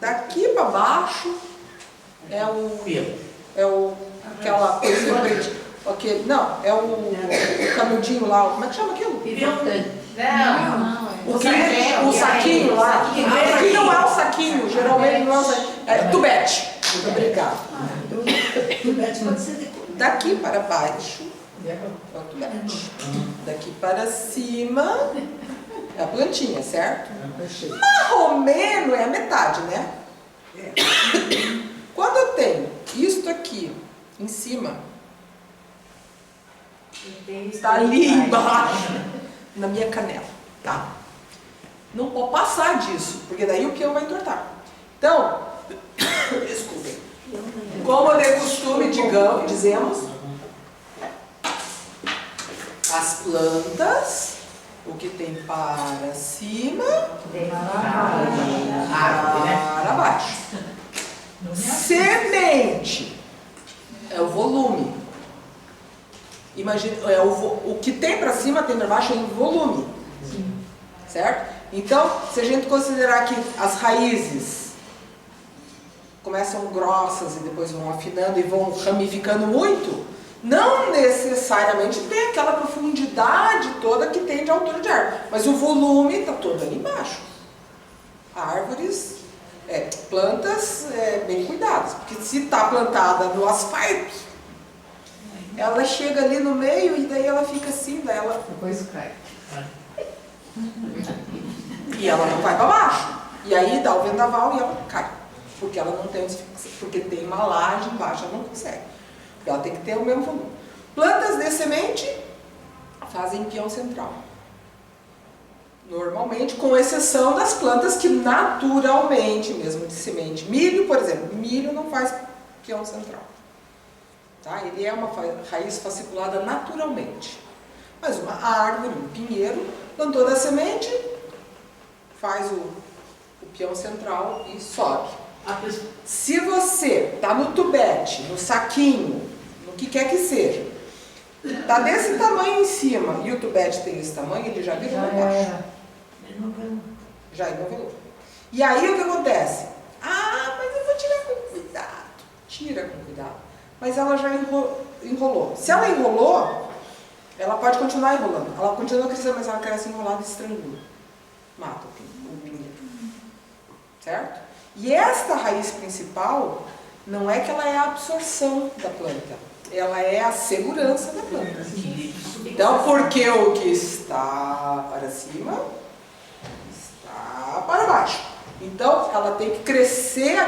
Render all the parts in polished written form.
Daqui para baixo é aquela coisa preta. Okay. Não, é o canudinho lá. Como é que chama aquilo? Não. O saquinho lá. Aqui não é o saquinho, geralmente não é o saquinho. É tubete. Muito obrigado. Daqui para baixo é o tubete. Daqui para cima é a plantinha, certo? Mais ou menos é a metade, né? Quando eu tenho isto aqui em cima, está ali embaixo, na minha canela, tá? Não pode passar disso, porque daí o peão vai entortar. Então, desculpem, como de costume, dizemos, as plantas, o que tem para cima, para baixo. Semente é o volume. Imagina, o que tem para cima, tem para baixo em volume. Certo? Então, se a gente considerar que as raízes começam grossas e depois vão afinando e vão ramificando muito, não necessariamente tem aquela profundidade toda que tem de altura de árvore, mas o volume está todo ali embaixo. Árvores, plantas bem cuidadas, porque se está plantada no asfalto, ela chega ali no meio e daí ela fica assim, daí ela... Depois cai. E ela não vai para baixo. E aí dá o vendaval e ela cai. Porque ela não tem onde ficar. Porque tem uma laje embaixo, ela não consegue. Ela tem que ter o mesmo volume. Plantas de semente fazem peão central. Normalmente, com exceção das plantas que naturalmente, mesmo de semente. Milho, por exemplo. Milho não faz peão central. Tá? Ele é uma raiz fasciculada naturalmente. Mas uma árvore, um pinheiro, plantou da semente, faz o peão central e sobe. Se você está no tubete, no saquinho, no que quer que seja, está desse tamanho em cima e o tubete tem esse tamanho, ele já virou baixo. Já enovelou. E aí o que acontece? Ah, mas eu vou tirar com cuidado. Tira com cuidado. Mas ela já enrolou. Se ela enrolou, ela pode continuar enrolando. Ela continua crescendo, mas ela cresce enrolada e estrangula. Mata o pinheiro. Certo? E esta raiz principal, não é que ela é a absorção da planta. Ela é a segurança da planta. Então, porque o que está para cima, está para baixo. Então, ela tem que crescer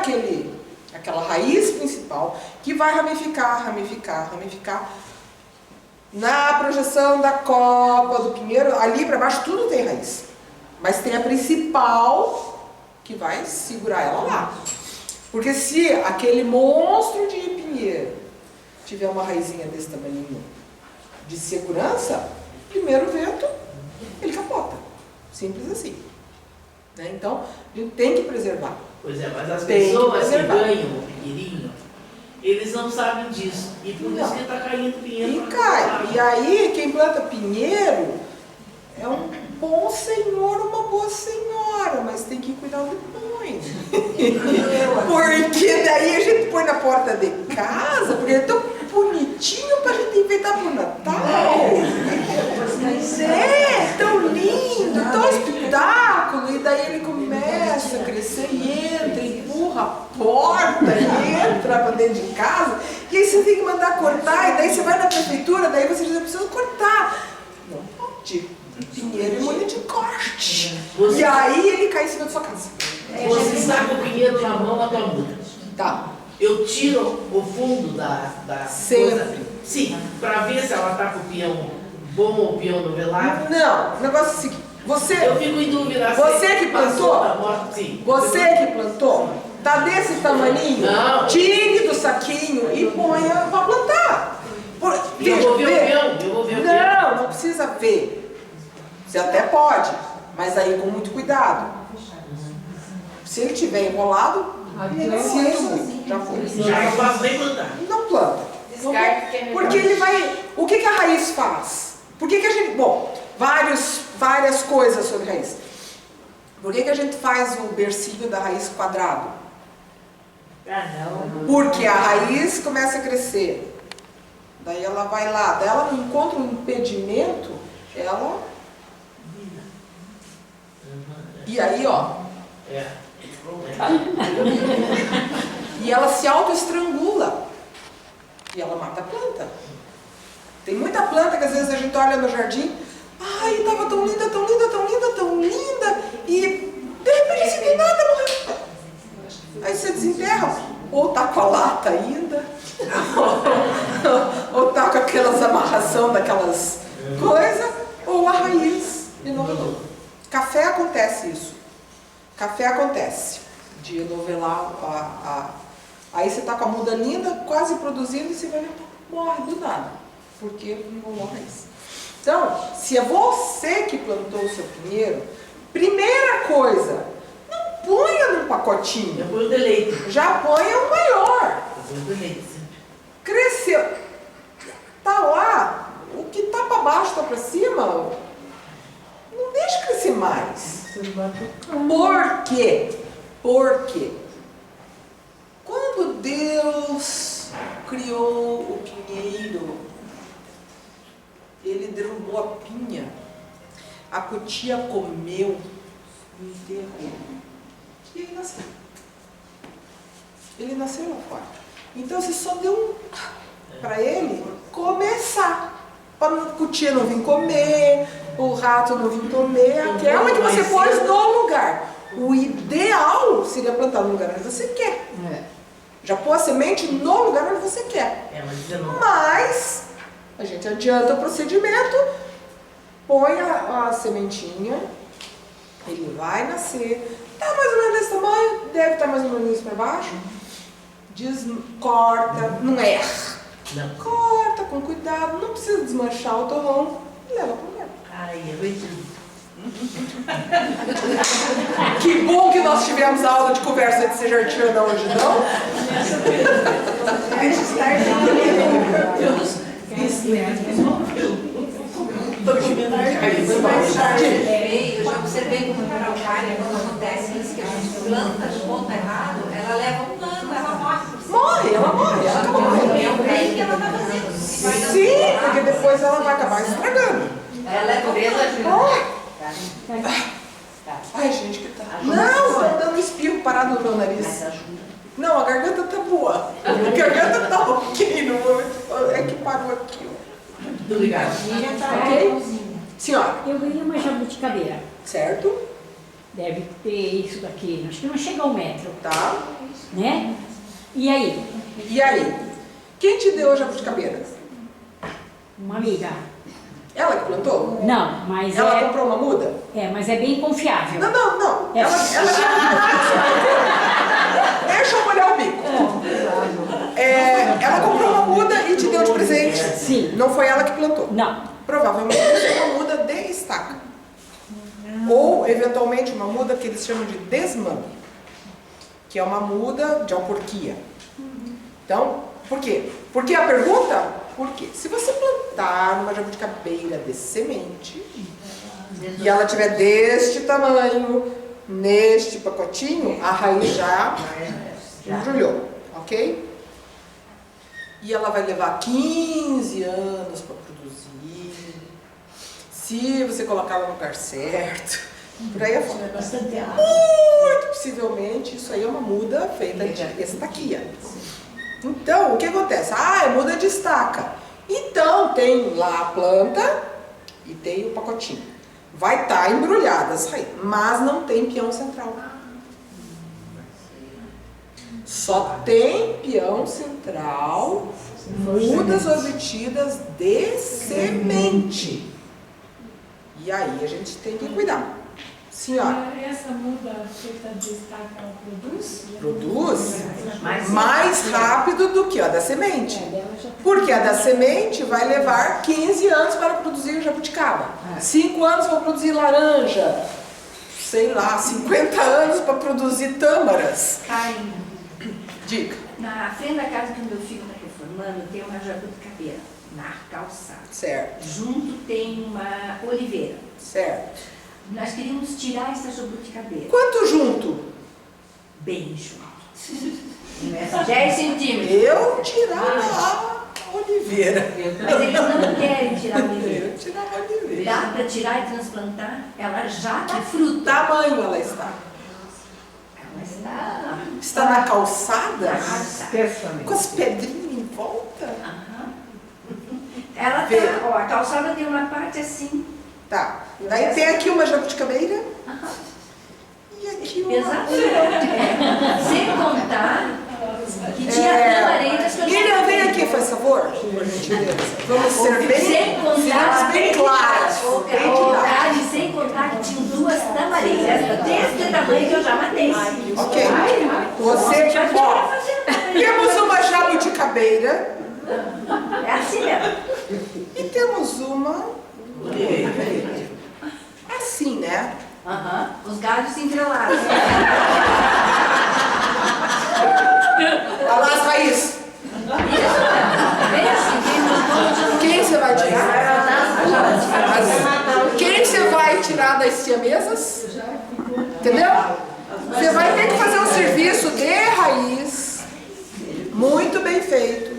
aquela raiz principal, que vai ramificar. Na projeção da copa, do pinheiro, ali para baixo tudo tem raiz. Mas tem a principal que vai segurar ela lá. Porque se aquele monstro de pinheiro tiver uma raizinha desse tamanho de segurança, primeiro vento, ele capota. Simples assim. Né? Então, a gente tem que preservar. Pois é, mas as pessoas que ganham o pinheirinho, eles não sabem disso. E por isso que está caindo pinheiro. E cai. E aí, quem planta pinheiro é um bom senhor, uma boa senhora, mas tem que cuidar depois. Porque daí a gente põe na porta de casa, porque é tão bonitinho pra gente enfeitar pro Natal. Tão lindo, tão espetáculo. E daí ele começa a crescer e entra, empurra a porta, entra pra dentro de casa. E aí você tem que mandar cortar, e daí você vai na prefeitura, daí você diz, eu preciso cortar. Não pode. Pinheiro imune de corte. E aí ele cai em cima da sua casa. Você está com o pinheiro na mão, a tua muda. Tá. Eu tiro o fundo da Sempre. Coisa. Sim, para ver se ela está com o peão bom ou peão novelado. Não, o negócio é o seguinte. Eu fico em dúvida. Você que plantou? Sim. Você que plantou? Tá desse tamaninho? Não. Tire do saquinho e ponha para plantar. Eu vou ver o peão. Não, não precisa ver. Você até pode, mas aí com muito cuidado. Se ele tiver enrolado, sinto muito, já foi. Já não posso nem plantar. Não planta. Porque ele vai... O que a raiz faz? Por que a gente... Bom, várias coisas sobre raiz. Por que a gente faz o bercinho da raiz quadrado? Não. Porque a raiz começa a crescer. Daí ela vai lá, daí ela não encontra um impedimento, ela... E aí, ó. E ela se autoestrangula. E ela mata a planta. Tem muita planta que às vezes a gente olha no jardim, ai, tava tão linda, tão linda, tão linda, tão linda, e de repente assim, do nada morreu. Aí você desenterra, ou tá com a lata ainda, ou tá com aquelas amarração daquelas coisas, ou a raiz de novo. Café acontece isso. Café acontece. De novelar aí você tá com a muda linda, quase produzindo, e você vai morre do nada. Porque não morre isso. Então, se é você que plantou o seu pinheiro, primeira coisa, não ponha num pacotinho. Eu ponho o deleite. Já ponha um maior. Eu ponho o deleite sempre. Cresceu. Tá lá, o que tá para baixo, tá para cima, não deixa crescer mais. Por quê? Porque quando Deus criou o pinheiro, Ele derrubou a pinha, a cutia comeu, enterrou. E ele nasceu. Ele nasceu lá fora. Então você só deu para ele começar. Para a cutia não vir comer, o rato não vir comer, aquela que você pôs no lugar. O ideal seria plantar no lugar onde você quer. Já pôr a semente no lugar onde você quer. Mas a gente adianta o procedimento, põe a sementinha, ele vai nascer, tá mais ou menos desse tamanho, deve estar mais ou menos isso para baixo, corta, não erra, corta com cuidado, não precisa desmanchar o torrão, leva para o lugar. Ai, eu entendi. Que bom que nós tivemos a aula de conversa de Sejartiana hoje, não? Eu já observei como a araucária, quando acontece isso, que a gente planta de ponto errado, ela leva um ano, ela morre. Morre, ela morre, ela acaba morrendo. É o bem que ela está fazendo. Sim, porque depois ela vai acabar estragando. Ela é presa. Ai, gente, que tá. Não, tá dando espirro parado no meu nariz. Não, a garganta tá boa. A garganta tá ok no momento. É que parou aqui, ó. Muito ligado. Ok? Senhora. Eu ganhei uma jabuticabeira. Certo? Deve ter isso daqui, acho que não chega a 1 metro, Tá. né? E aí? E aí? Quem te deu a jabuticabeira? Uma amiga. Ela que plantou? Não, mas Ela comprou uma muda? mas é bem confiável. Não. É. Deixa eu molhar o bico. Ela comprou uma muda e te deu de presente. Sim. Não foi ela que plantou. Não. Provavelmente é uma muda de estaca. Ou, eventualmente, uma muda que eles chamam de desmame, que é uma muda de alporquia. Então, por quê? Por que a pergunta? Porque se você plantar numa jabuticabeira de semente e ela tiver deste tamanho, neste pacotinho, a raiz já embrulhou, ok? E ela vai levar 15 anos para produzir, se você colocar ela no lugar certo, por aí afora. Muito possivelmente isso aí é uma muda feita de estaquia. Então, o que acontece? É muda de estaca. Então, tem lá a planta e tem o pacotinho. Vai estar embrulhada as raízes, mas não tem peão central. Só tem peão central, mudas obtidas de semente. E aí a gente tem que cuidar. Senhora. Essa muda feita de estaca, ela produz? Produz mais rápido do que a da semente. Porque a da semente vai levar 15 anos para produzir jabuticaba. 5 anos para produzir laranja. Sei lá, 50 anos para produzir tâmaras. Carinho. Dica. Na frente da casa que o meu filho está reformando, tem uma jabuticabeira na calçada. Certo. Junto tem uma oliveira. Certo. Nós queríamos tirar essa jabuticabeira. Quanto junto? Bem junto. 10 centímetros. Eu tirava a oliveira. Mas eles não querem tirar a oliveira. Eu tirava a oliveira. Dá para tirar e transplantar? Ela já dá Que fruta. tamanho ela está? Ela está... Está na calçada? Aham. Com as pedrinhas em volta? Ela Vê. tá, ó, a calçada tem uma parte assim. Tá. Daí tem aqui uma jabuticabeira. Aham. E aqui uma. Exatamente. Sem contar que tinha tamareiras que eu Miriam, vem aqui, faz favor. Por gentileza. Vamos ser bem, Sem contar, bem claras. Bem didáticas. Carne, sem contar que tinham 2 tamareiras desse tamanho que eu já matei. Ok. Você, ó, temos uma jabuticabeira É assim mesmo. e temos uma oliveira. Assim, né? Aham. Os galhos se entrelaçam. Olha lá as raízes. Isso mesmo. Bem assim. Quem você vai tirar? Quem você vai tirar das siamesas? Entendeu? Você vai ter que fazer um serviço de raiz muito bem feito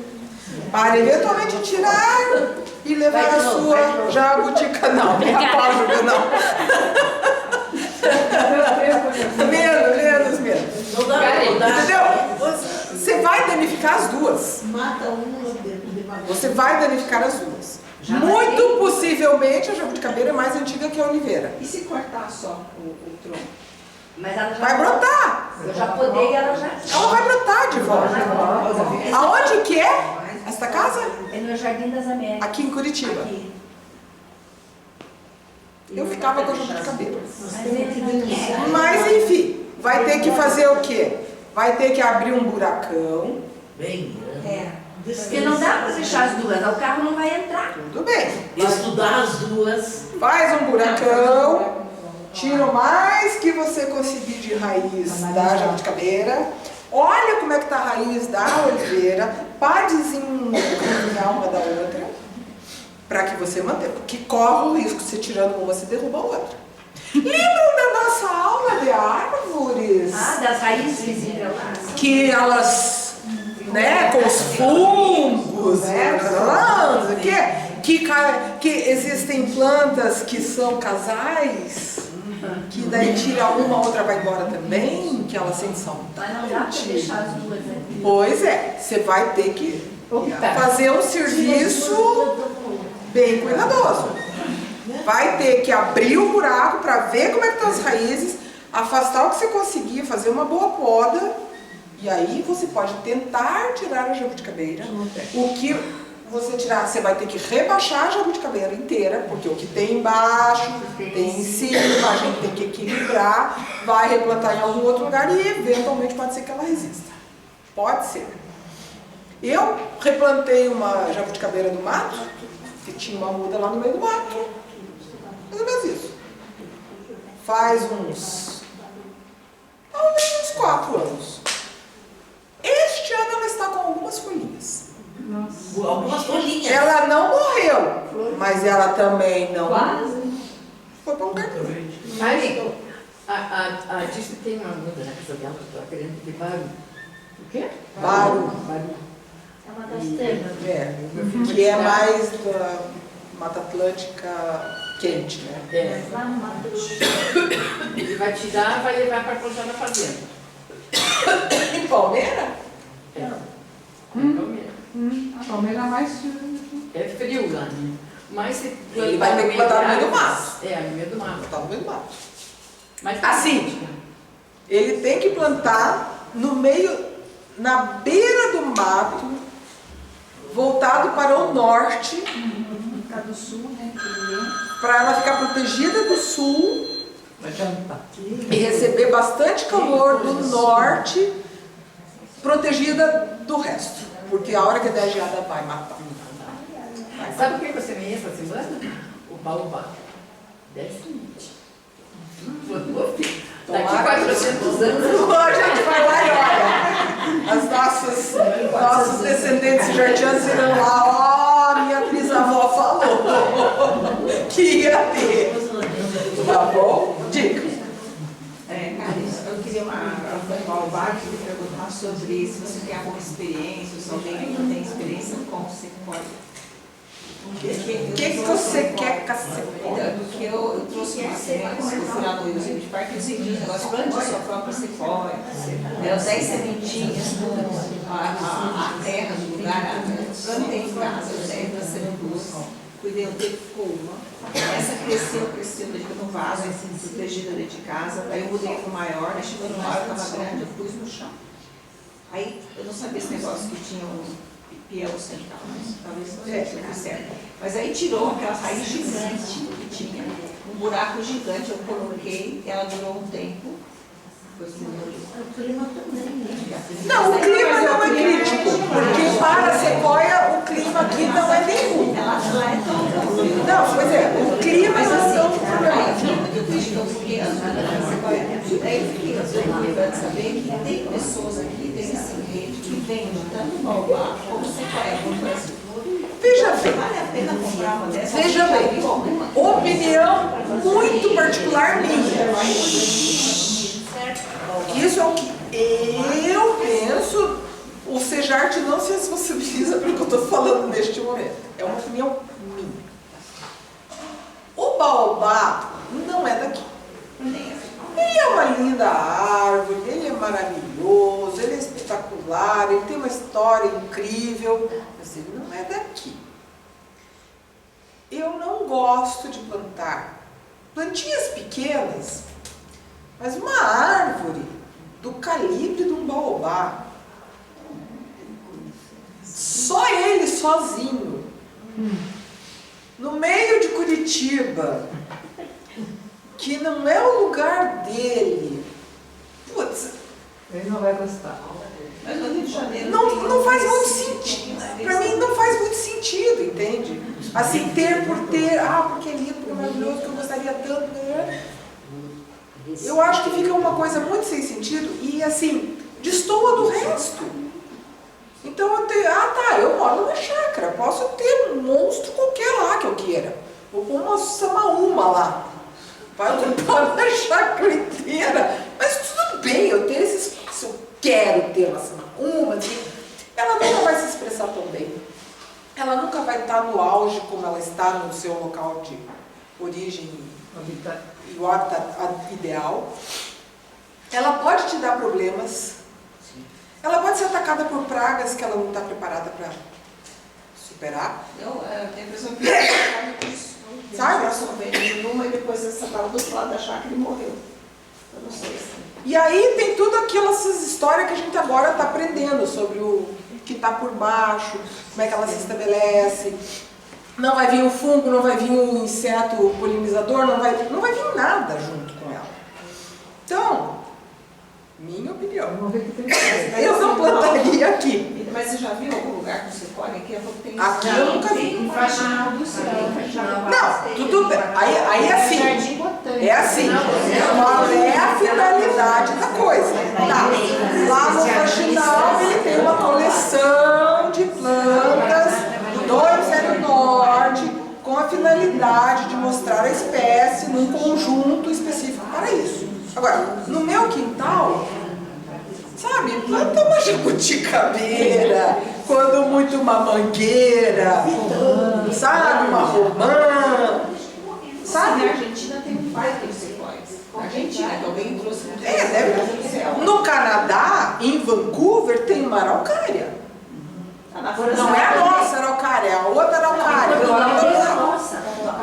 para eventualmente tirar e levar a sua jabutica. Não, nem a página, não. Menos. Não dá. Entendeu? Você vai danificar as duas. Mata uma de uma vez. Você vai danificar as duas. Muito possivelmente a jabuticabeira é mais antiga que a oliveira. E se cortar só o tronco? Mas ela já Vai brotar. Eu já podei, ela já. Ela vai brotar de volta. Aonde que é esta casa? É no Jardim das Américas. Aqui em Curitiba. Aqui. Eu ficava com a jabuticabeira. Mas ele não quer. Mas enfim, vai ter que fazer o quê? Vai ter que abrir um buracão. Bem grande. Porque não dá para deixar as duas, o carro não vai entrar. Tudo bem. Estudar as duas. Faz um buracão. Tira o mais que você conseguir de raiz da jabuticabeira. Olha como é que está a raiz da oliveira. Para desencaminhar uma da outra. Para que você mantenha. Porque corre o risco de você tirando uma, você derruba a outra. Lembram da nossa aula de árvores? Ah, das raízes que se entrelaçam. Que elas, né, com os fungos, né, que existem plantas que são casais, que daí tira uma, a outra vai embora também, que elas sentem saudade. Mas não dá para deixar as duas aqui. Pois é, você vai ter que fazer um serviço bem cuidadoso. Vai ter que abrir o buraco para ver como é que estão as raízes, afastar o que você conseguir, fazer uma boa poda, e aí você pode tentar tirar a jabuticabeira. O que você tirar, você vai ter que rebaixar a jabuticabeira inteira, porque o que tem embaixo, tem em cima, a gente tem que equilibrar, vai replantar em algum outro lugar e eventualmente pode ser que ela resista. Pode ser. Eu replantei uma jabuticabeira do mato, que tinha uma muda lá no meio do mato. Mais ou menos isso. Faz talvez uns 4 anos. Este ano ela está com algumas folhinhas. Algumas folhinhas. Ela não morreu, mas ela também não foi para um lugar. Aí, a disse que tem uma muda na casa dela, que está querendo de barulho. O quê? Baru. É uma das terras. Que é mais da Mata Atlântica quente, né? É. Lá no Mato Grosso. Ele vai tirar, vai levar para plantar na fazenda. Em Palmeira? É. Palmeira. A palmeira é mais... É frio lá, né? Mas se Ele vai ter que plantar no meio do mato. É, no meio do mato. Tá no meio do mato. Mas Assim, ele tem que plantar no meio, na beira do mato, voltado para o norte, Ficar do sul, né? para ela ficar protegida do sul e receber bastante calor do norte, protegida do resto, porque a hora que der geada vai matar. sabe o que você me essa semana? O baobá. 10 minutos. Daqui 400 anos. A gente vai lá e olha, nossos descendentes jardianos irão lá, ó, minha bisavó falou que ia ter, tá bom? a Baobá que me perguntar sobre se você tem alguma experiência, se alguém que não tem experiência com sequoia. O que você quer com a sequoia? Porque eu trouxe uma semente, eu fui lá no Yosemite Park e eu o negócio, plante a sua própria sequoia. Deu 10 sementinhas com a terra do lugar, plantei em casa, 10 da sementinha. Cuidei um tempo, ficou uma. Essa cresceu dentro de um vaso, protegida dentro de casa. Aí eu mudei para o maior, aí chegou no maior, estava grande, eu pus no chão. Aí eu não sabia esse negócio que tinha um piel central, mas talvez não seja certo. Mas aí tirou aquela raiz gigante que tinha, um buraco gigante, eu coloquei, ela durou um tempo. O clima também, né? Não, o clima não é crítico, porque para a sequoia o clima aqui não é nenhum. Ela é tão ruim. Não, pois é, o clima não é tão problemático. Aí muito triste, eu fiquei daí eu fiquei lembrando de saber que tem pessoas aqui desse ambiente que vendem tanto Baobá como sequoia no Brasil. Veja bem, Vale a pena comprar uma dessas? veja bem, opinião muito particular minha. Isso é o que eu penso, o Sejart não se responsabiliza pelo que eu estou falando neste momento. É uma opinião minha. O Baobá não é daqui. Ele é uma linda árvore, ele é maravilhoso, ele é espetacular, ele tem uma história incrível, mas ele não é daqui. Eu não gosto de plantar plantinhas pequenas, mas uma árvore do calibre de um baobá, só ele sozinho, no meio de Curitiba, que não é o lugar dele, putz, Ele não vai gostar. Mas no Rio de Janeiro não faz muito sentido. Para mim não faz muito sentido, entende? Assim, ter por ter, porque é lindo, porque é maravilhoso, que eu gostaria tanto, né? Eu acho que fica uma coisa muito sem sentido e assim, destoa do resto. Então eu tenho, eu moro numa chácara, posso ter um monstro qualquer lá que eu queira. Vou pôr uma samaúma lá. Vai ocupar uma chácara inteira. Mas tudo bem, eu tenho esse espaço, eu quero ter uma samaúma. Ela nunca vai se expressar tão bem. Ela nunca vai estar no auge como ela está no seu local de origem e o hábitat ideal. Ela pode te dar problemas. Ela pode ser atacada por pragas que ela não está preparada para superar. Eu tenho a impressão que sabe? Passou bem numa e depois essa estava do outro lado da chácara e morreu. Eu não sei se... E aí tem tudo aquilo, essas histórias que a gente agora está aprendendo sobre o que está por baixo, como é que ela se estabelece. Não vai vir o fungo, não vai vir o inseto polinizador, não vai vir nada junto com ela. Então, minha opinião. Eu não plantaria aqui. Mas você já viu algum lugar com sequoia? Aqui eu nunca vi. Não, tudo bem. Aí é assim. É assim. Qual é a finalidade da coisa? Tá. Lá no Faxinal ele tem uma coleção de plantas do hemisfério norte com a finalidade de mostrar a espécie num conjunto específico para isso. Agora, no meu quintal, sabe, planta uma jabuticabeira, quando muito uma mangueira, sabe, uma romã, sabe? Na Argentina tem um parque de sequoias. Na Argentina, que alguém trouxe. No Canadá, em Vancouver, tem uma araucária. Não é a nossa araucária, é a outra araucária.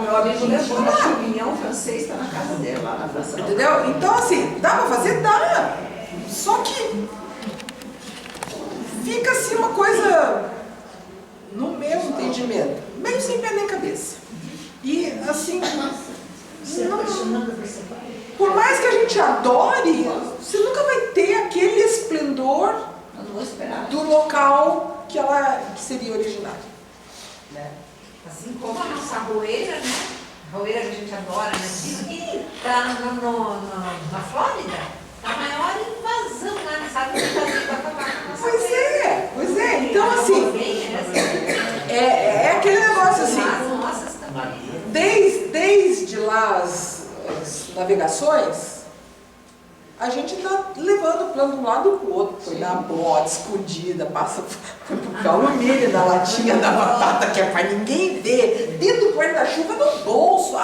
Meu amigo levou uma champignon francês, está na casa dele lá na França. Entendeu? Então, assim, dá pra fazer? Dá. Só que fica assim uma coisa, no meu entendimento, meio sem pé nem cabeça. E, assim, por mais que a gente adore, você nunca vai ter aquele esplendor do local que ela seria originária. Né? Assim como a nossa arroeira, né? A arroeira que a gente adora, né? E tá na Flórida, a maior invasão lá, né? Sabe o que fazer para acabar com a nossa arroeira. Pois é. Então, assim, é aquele negócio assim, desde lá as navegações, a gente está levando o plano de um lado para o outro, põe na bota, escondida, passa papel alumínio na latinha da batata, que é para ninguém ver, dentro do guarda-chuva no bolso.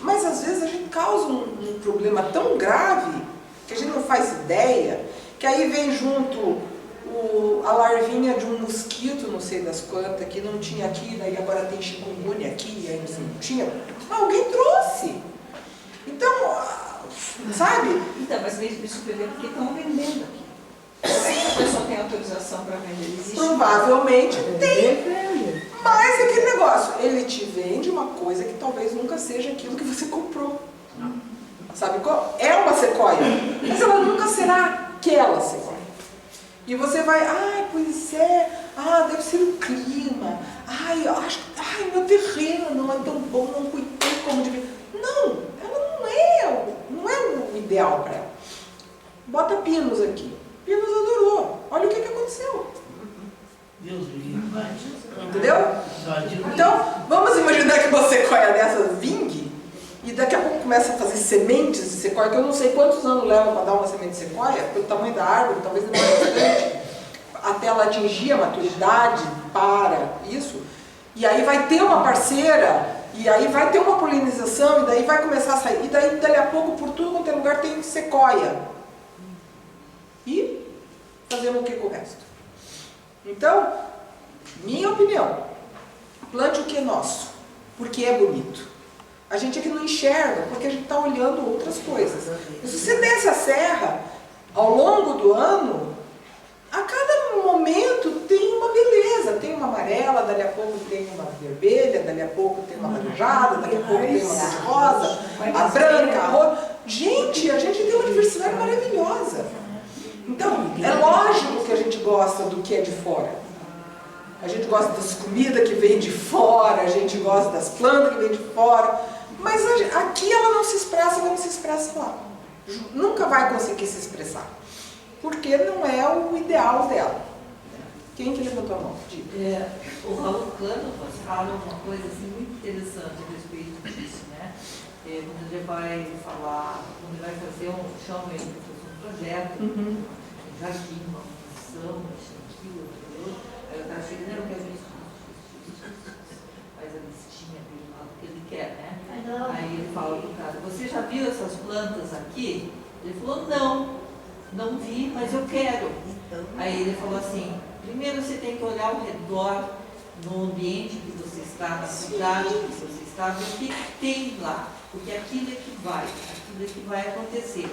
Mas às vezes a gente causa um problema tão grave que a gente não faz ideia, que aí vem junto a larvinha de um mosquito, não sei das quantas, que não tinha aqui, daí agora tem chikungunya aqui, aí não tinha. Alguém trouxe. Então, sabe? Então, mas me surpreendeu porque estão vendendo aqui. Será que a pessoa tem autorização para vender? Existe? Provavelmente tem. Mas aquele negócio, ele te vende uma coisa que talvez nunca seja aquilo que você comprou. Sabe qual? É uma sequoia, mas ela nunca será aquela sequoia. E você vai, pois é, deve ser o clima, meu terreno não é tão bom, não cuidei como devia. Não, ela não é o ideal para ela. Bota pinos aqui. Pinos adorou. Olha o que aconteceu. Deus me livre. Entendeu? Então, vamos imaginar que uma sequoia dessa vingue e daqui a pouco começa a fazer sementes de sequoia, que eu não sei quantos anos leva para dar uma semente de sequoia, pelo tamanho da árvore, talvez demore bastante, até ela atingir a maturidade para isso. E aí vai ter uma parceira, e aí vai ter uma polinização, e daí vai começar a sair. E daí, dali a pouco, por tudo quanto é lugar, tem sequoia. E fazemos o que com o resto? Então, minha opinião, plante o que é nosso, porque é bonito. A gente aqui não enxerga, porque a gente está olhando outras coisas. E se você desce a serra, ao longo do ano, a cada momento tem uma beleza. Tem uma amarela, dali a pouco tem uma vermelha, dali a pouco tem uma laranjada, dali a pouco tem uma cor de rosa, a branca, a roxa. Gente, a gente tem uma diversidade maravilhosa. Então, é lógico que a gente gosta do que é de fora. A gente gosta das comidas que vêm de fora, a gente gosta das plantas que vêm de fora. Mas aqui ela não se expressa como se expressa lá. Nunca vai conseguir se expressar. Porque não é o ideal dela. Quem que levantou a mão? Diga. O Raul Cânova fala uma coisa assim, muito interessante a respeito disso, né? Quando ele vai falar, quando ele vai fazer chama ele para fazer um projeto, um jardim, uma função, aquilo, aí eu estava chegando, eu quero isso, faz a listinha dele lá, o que ele quer, né? Aí ele fala pro cara, você já viu essas plantas aqui? Ele falou, não vi, mas eu quero. Aí ele falou assim, primeiro você tem que olhar ao redor, no ambiente que você está, na cidade que você está, ver o que tem lá, porque aquilo é que vai acontecer.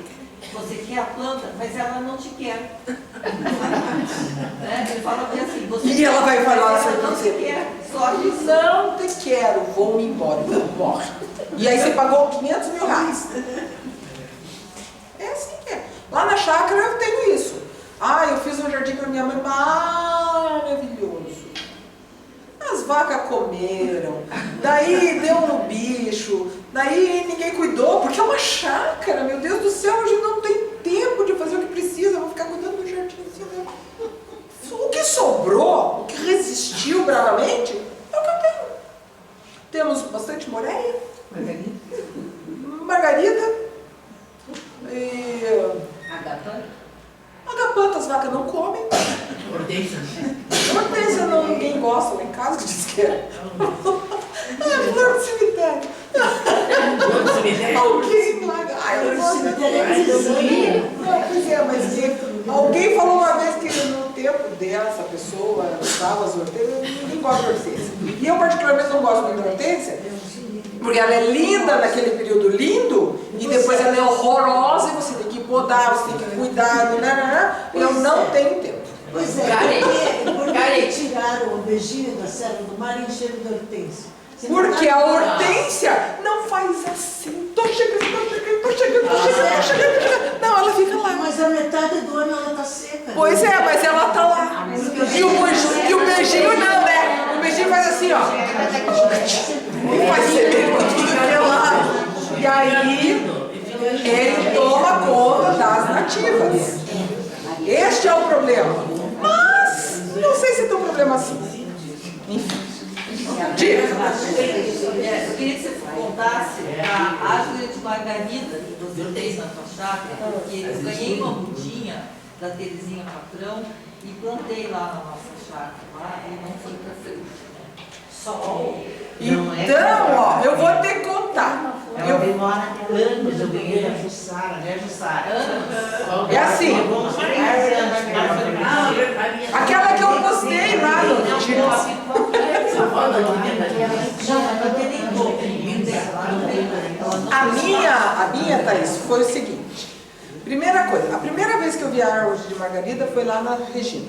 Você quer a planta, mas ela não te quer. Ele fala bem assim, E ela vai falar assim pra não você, te quer, só isso. não te quero, vou-me embora, morre. E aí você pagou 500 mil reais. É assim que é. Lá na chácara eu tenho isso. Eu fiz um jardim para minha mãe maravilhoso. As vacas comeram, daí deu no bicho, daí ninguém cuidou, porque é uma chácara, meu Deus do céu, a gente não tem tempo de fazer o que precisa, vou ficar cuidando do jardim assim, né? O que sobrou, o que resistiu bravamente, é o que eu tenho. Temos bastante moreia, margarida e agapanta, as vacas não comem. Hortência. Hortência não, ninguém gosta, lá em casa que diz que é. Flor do cemitério. Flor do cemitério? Alguém lá. Eu gosto de cemitério. Pois é, mas alguém falou uma vez que no tempo dessa pessoa usava as hortênsias, ninguém gosta de hortência. E eu particularmente não gosto muito de hortência, porque ela é linda naquele período lindo, e depois ela é horrorosa, e você tem que podar, você tem que cuidar, eu não tenho tempo. Pois é, porque tiraram o beijinho da Serra do Mar e encheram de hortência. Porque a hortência não faz assim, tô chegando. Não, ela fica lá. Mas a metade do ano ela tá seca. Pois é, mas ela tá lá. E o beijinho não, né? O beijinho faz assim, ó. E faz semente pra tudo que é lado. E aí, ele toma conta das nativas. Este é o problema. Mas, não sei se tem um problema assim. Enfim. Diga. Eu queria que você contasse a árvore de margarida que você fez na sua chácara, porque eu ganhei uma mudinha da Terezinha Patrão e plantei lá na nossa chácara, lá, e não foi para frente. Sol. Então, ó, eu vou ter que contar. Ela demora anos, eu ganhei a Jussara, né, Jussara? É assim, aquela que eu postei lá no A minha, Thaís, foi o seguinte. Primeira coisa, a primeira vez que eu vi a árvore de margarida foi lá na Regina.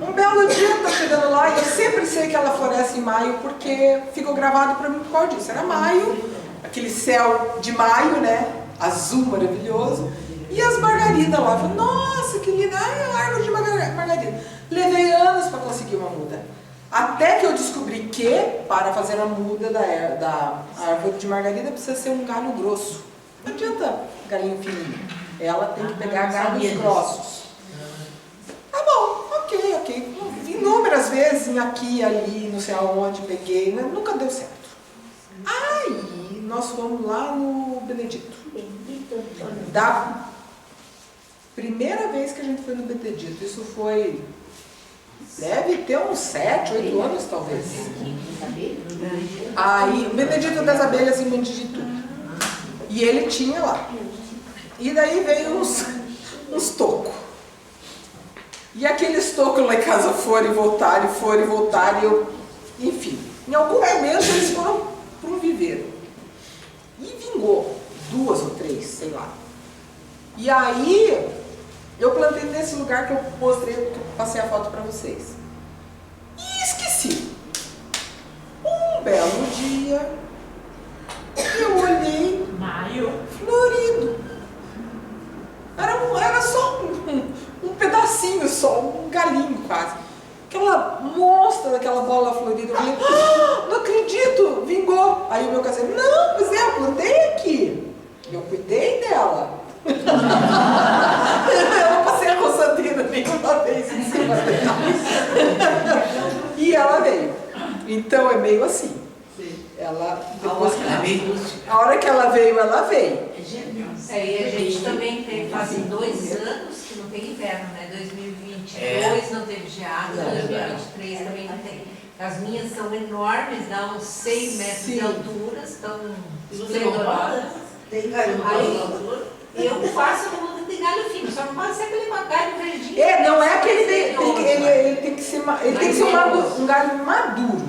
Um belo dia eu tô chegando lá e eu sempre sei que ela floresce em maio porque ficou gravado pra mim por causa disso. Era maio, aquele céu de maio, né? Azul maravilhoso. E as margaridas lá. Eu falei, nossa, que linda! Ai, a árvore de margarida. Levei anos para conseguir uma muda. Até que eu descobri que, para fazer a muda da árvore de margarida, precisa ser um galho grosso. Não adianta galinho fininho. Ela tem que pegar galhos grossos. Tá bom, ok. Inúmeras vezes, aqui, ali, não sei aonde, peguei, mas nunca deu certo. Aí, nós fomos lá no Benedito. Da primeira vez que a gente foi no Benedito, isso foi... Deve ter uns 7, 8 anos, talvez. Aí, o Benedito das Abelhas em Monte de Tudo. E ele tinha lá. E daí veio uns tocos. E aqueles tocos lá em casa foram e voltaram, e eu... Enfim, em algum momento eles foram para um viveiro. E vingou 2 ou 3, sei lá. E aí, eu plantei nesse lugar que eu mostrei, que eu passei a foto para vocês. E esqueci. Um belo dia, eu olhei, florido. Era só um pedacinho só, um galinho quase. Aquela monstra daquela bola florida. Eu falei, não acredito, vingou. Aí o meu caseiro, não, mas eu plantei aqui. Eu cuidei dela. Eu não passei a roçadeira nenhuma vez em cima dela. E ela veio. Então é meio assim. Ela, depois, a hora que ela veio, ela veio. E a gente também tem, fazem 2 anos que não tem inverno, né? 2022 não teve geada, 2023 também não tem. As minhas são enormes, dá uns 6 metros de altura, estão esplendorosas. Tem galho. Eu faço muda de galho fino, só não pode ser aquele galho verdinho. Não é que ele tem que ser um galho maduro,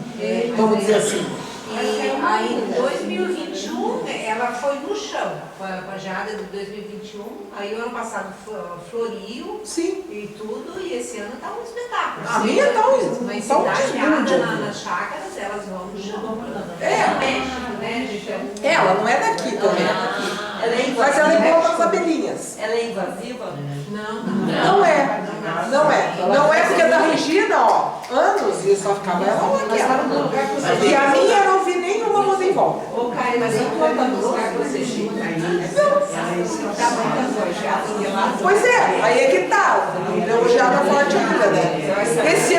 vamos dizer assim. E aí em 2021 ela foi no chão, com a geada de 2021, aí o ano passado floriu. Sim. E tudo, e esse ano tá um espetáculo. A minha tá mas se dá geada nas chácaras, elas vão no chão. México, né? Ela não é daqui também. Mas ela é igual as abelhinhas. Ela é invasiva? Não é. Não é porque a da Regina, ó, anos e só ficava ela ou aquela. E a minha eu não vi nenhuma muda em volta. Ô, Caio, mas eu tô no lugar que você chega aí. Tá muita geada. Pois é, aí é que tá. Deu geada forte ainda, né? Esse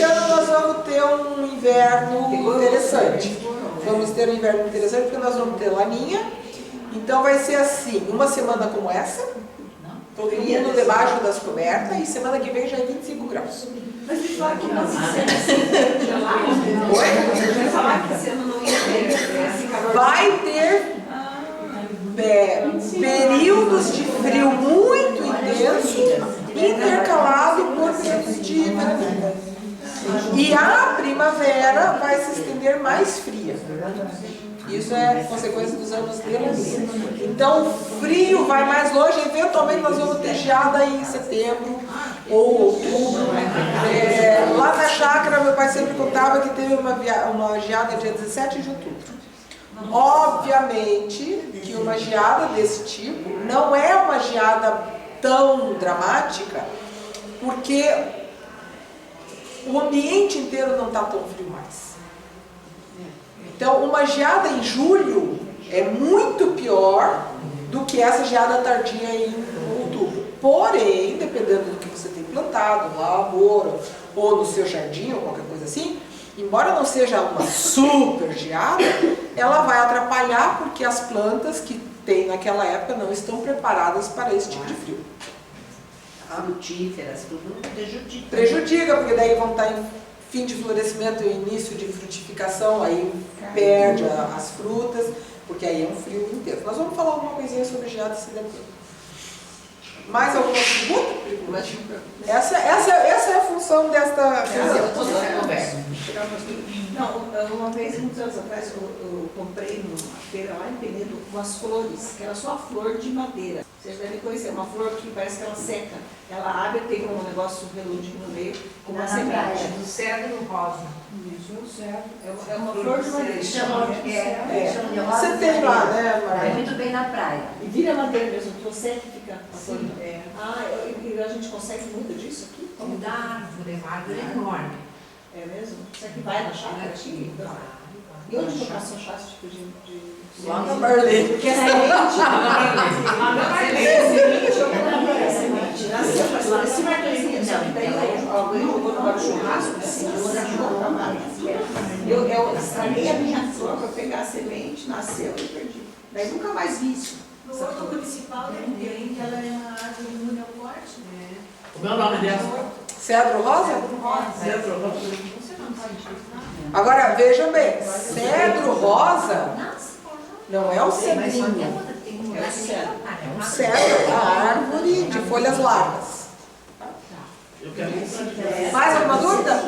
ano nós vamos ter um inverno interessante. Vamos ter um inverno interessante porque nós vamos ter laninha. Então vai ser assim, uma semana como essa, todo mundo debaixo das cobertas, e semana que vem já é 25 graus. Mas me fala que nós Vai ter períodos de frio muito intenso, intercalado por períodos de verão. E a primavera vai se estender mais fria. Isso é consequência dos anos de laninha. Então o frio vai mais longe, eventualmente nós vamos ter geada em setembro ou outubro. Lá na chácara, meu pai sempre contava que teve uma geada dia 17 de outubro. Obviamente que uma geada desse tipo não é uma geada tão dramática, porque o ambiente inteiro não está tão frio mais. Então, uma geada em julho é muito pior do que essa geada tardia em outubro. Porém, dependendo do que você tem plantado, uma lavoura, ou no seu jardim, ou qualquer coisa assim, embora não seja uma super geada, ela vai atrapalhar porque as plantas que tem naquela época não estão preparadas para esse tipo de frio. Frutíferas, tudo prejudica. Prejudica, porque daí vão estar em fim de florescimento e início de frutificação, aí perde as frutas, porque aí é um frio intenso. Nós vamos falar alguma coisinha sobre geada se depois. Mais alguma pergunta? Essa é a função desta reunião. Não, uma vez, muitos anos atrás, eu comprei numa feira lá em Penedo umas flores, que era só a flor de madeira. Vocês devem conhecer, uma flor que parece que ela seca. Ela abre, tem um negócio veludinho no meio, com uma semente. Do cedro rosa. É uma flor de madeira. Você tem lá, né, Vai Maria? muito bem na praia. E vira madeira mesmo, que você que fica a flor. E a gente consegue muito disso aqui? Como da árvore, uma árvore enorme. É mesmo? Você que vai na chácara aqui? E onde eu posso achar esse tipo de... Lá na Marlene. Porque é semente. Semente. Nasceu esse marquezinho. Daí alguém jogou no bar churrasco, eu estraguei a minha flor para pegar a semente, nasceu e perdi. Daí nunca mais vi isso. No Horto Municipal tem, que ela é uma árvore muito forte. O meu nome dela? Cedro rosa? Cedro rosa. Agora, vejam bem, cedro rosa não é o cedrinho, é um cedro, a árvore de folhas largas. Eu quero comprar. Mais alguma dúvida?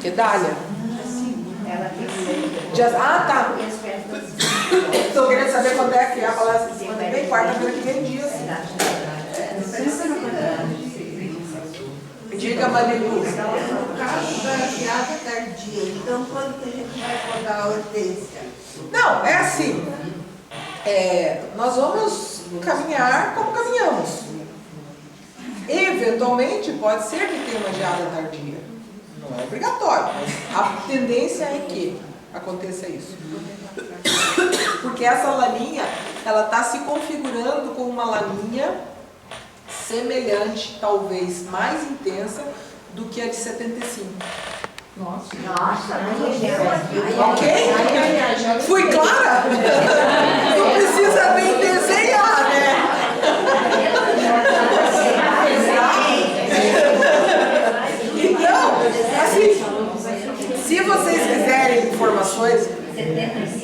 Que dália? Ah, tá. Estou querendo saber quando é que é a palestra. Semana vem, quarta-feira que vem, dia. Diga, Marilu. No caso da geada tardia, então quando que a gente vai podar a hortênsia? Não, é assim. Nós vamos caminhar como caminhamos. Eventualmente, pode ser que tenha uma geada tardia. Não é obrigatório, mas a tendência é que aconteça isso. Porque essa laninha, ela está se configurando com uma laninha semelhante, talvez mais intensa, do que a de 75. Nossa, Ok? Fui clara? Não precisa nem desenhar, né? Então, assim, se vocês quiserem informações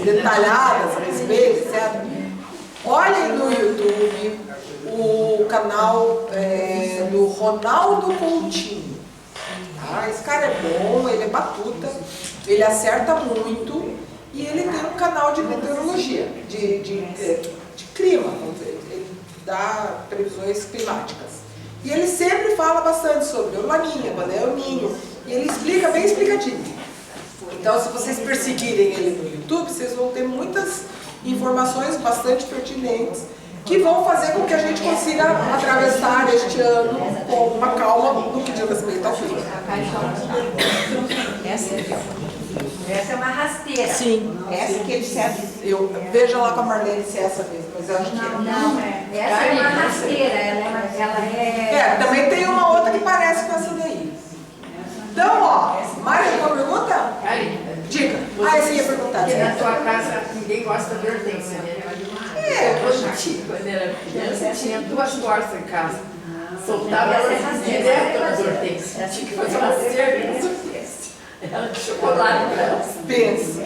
detalhadas a respeito, etc., olhem no YouTube o canal do Ronaldo Coutinho. Esse cara é bom, ele é batuta, ele acerta muito e ele tem um canal de meteorologia, de clima, vamos dizer, ele dá previsões climáticas. E ele sempre fala bastante sobre o Laninha, quando é o Ninho, e ele explica bem explicativo. Então, se vocês perseguirem ele no YouTube, vocês vão ter muitas informações bastante pertinentes que vão fazer com que a gente consiga atravessar este ano com uma calma no que diz respeito ao clima. Essa é uma rasteira. Sim. essa que ele serve. Veja lá com a Marlene se é essa mesmo, mas eu acho que é. Não, essa é uma rasteira, ela Também tem uma outra que parece com essa daí. Então, ó, mais uma pergunta? Diga. Esse ia perguntar. Porque na tua casa ninguém gosta de hortênsia, né? Quando era criança, tinha 2 portas em casa. Soltava ela direto nas hortênsias. Tinha que fazer uma cerca. Ela de chocolate para elas. Pensa.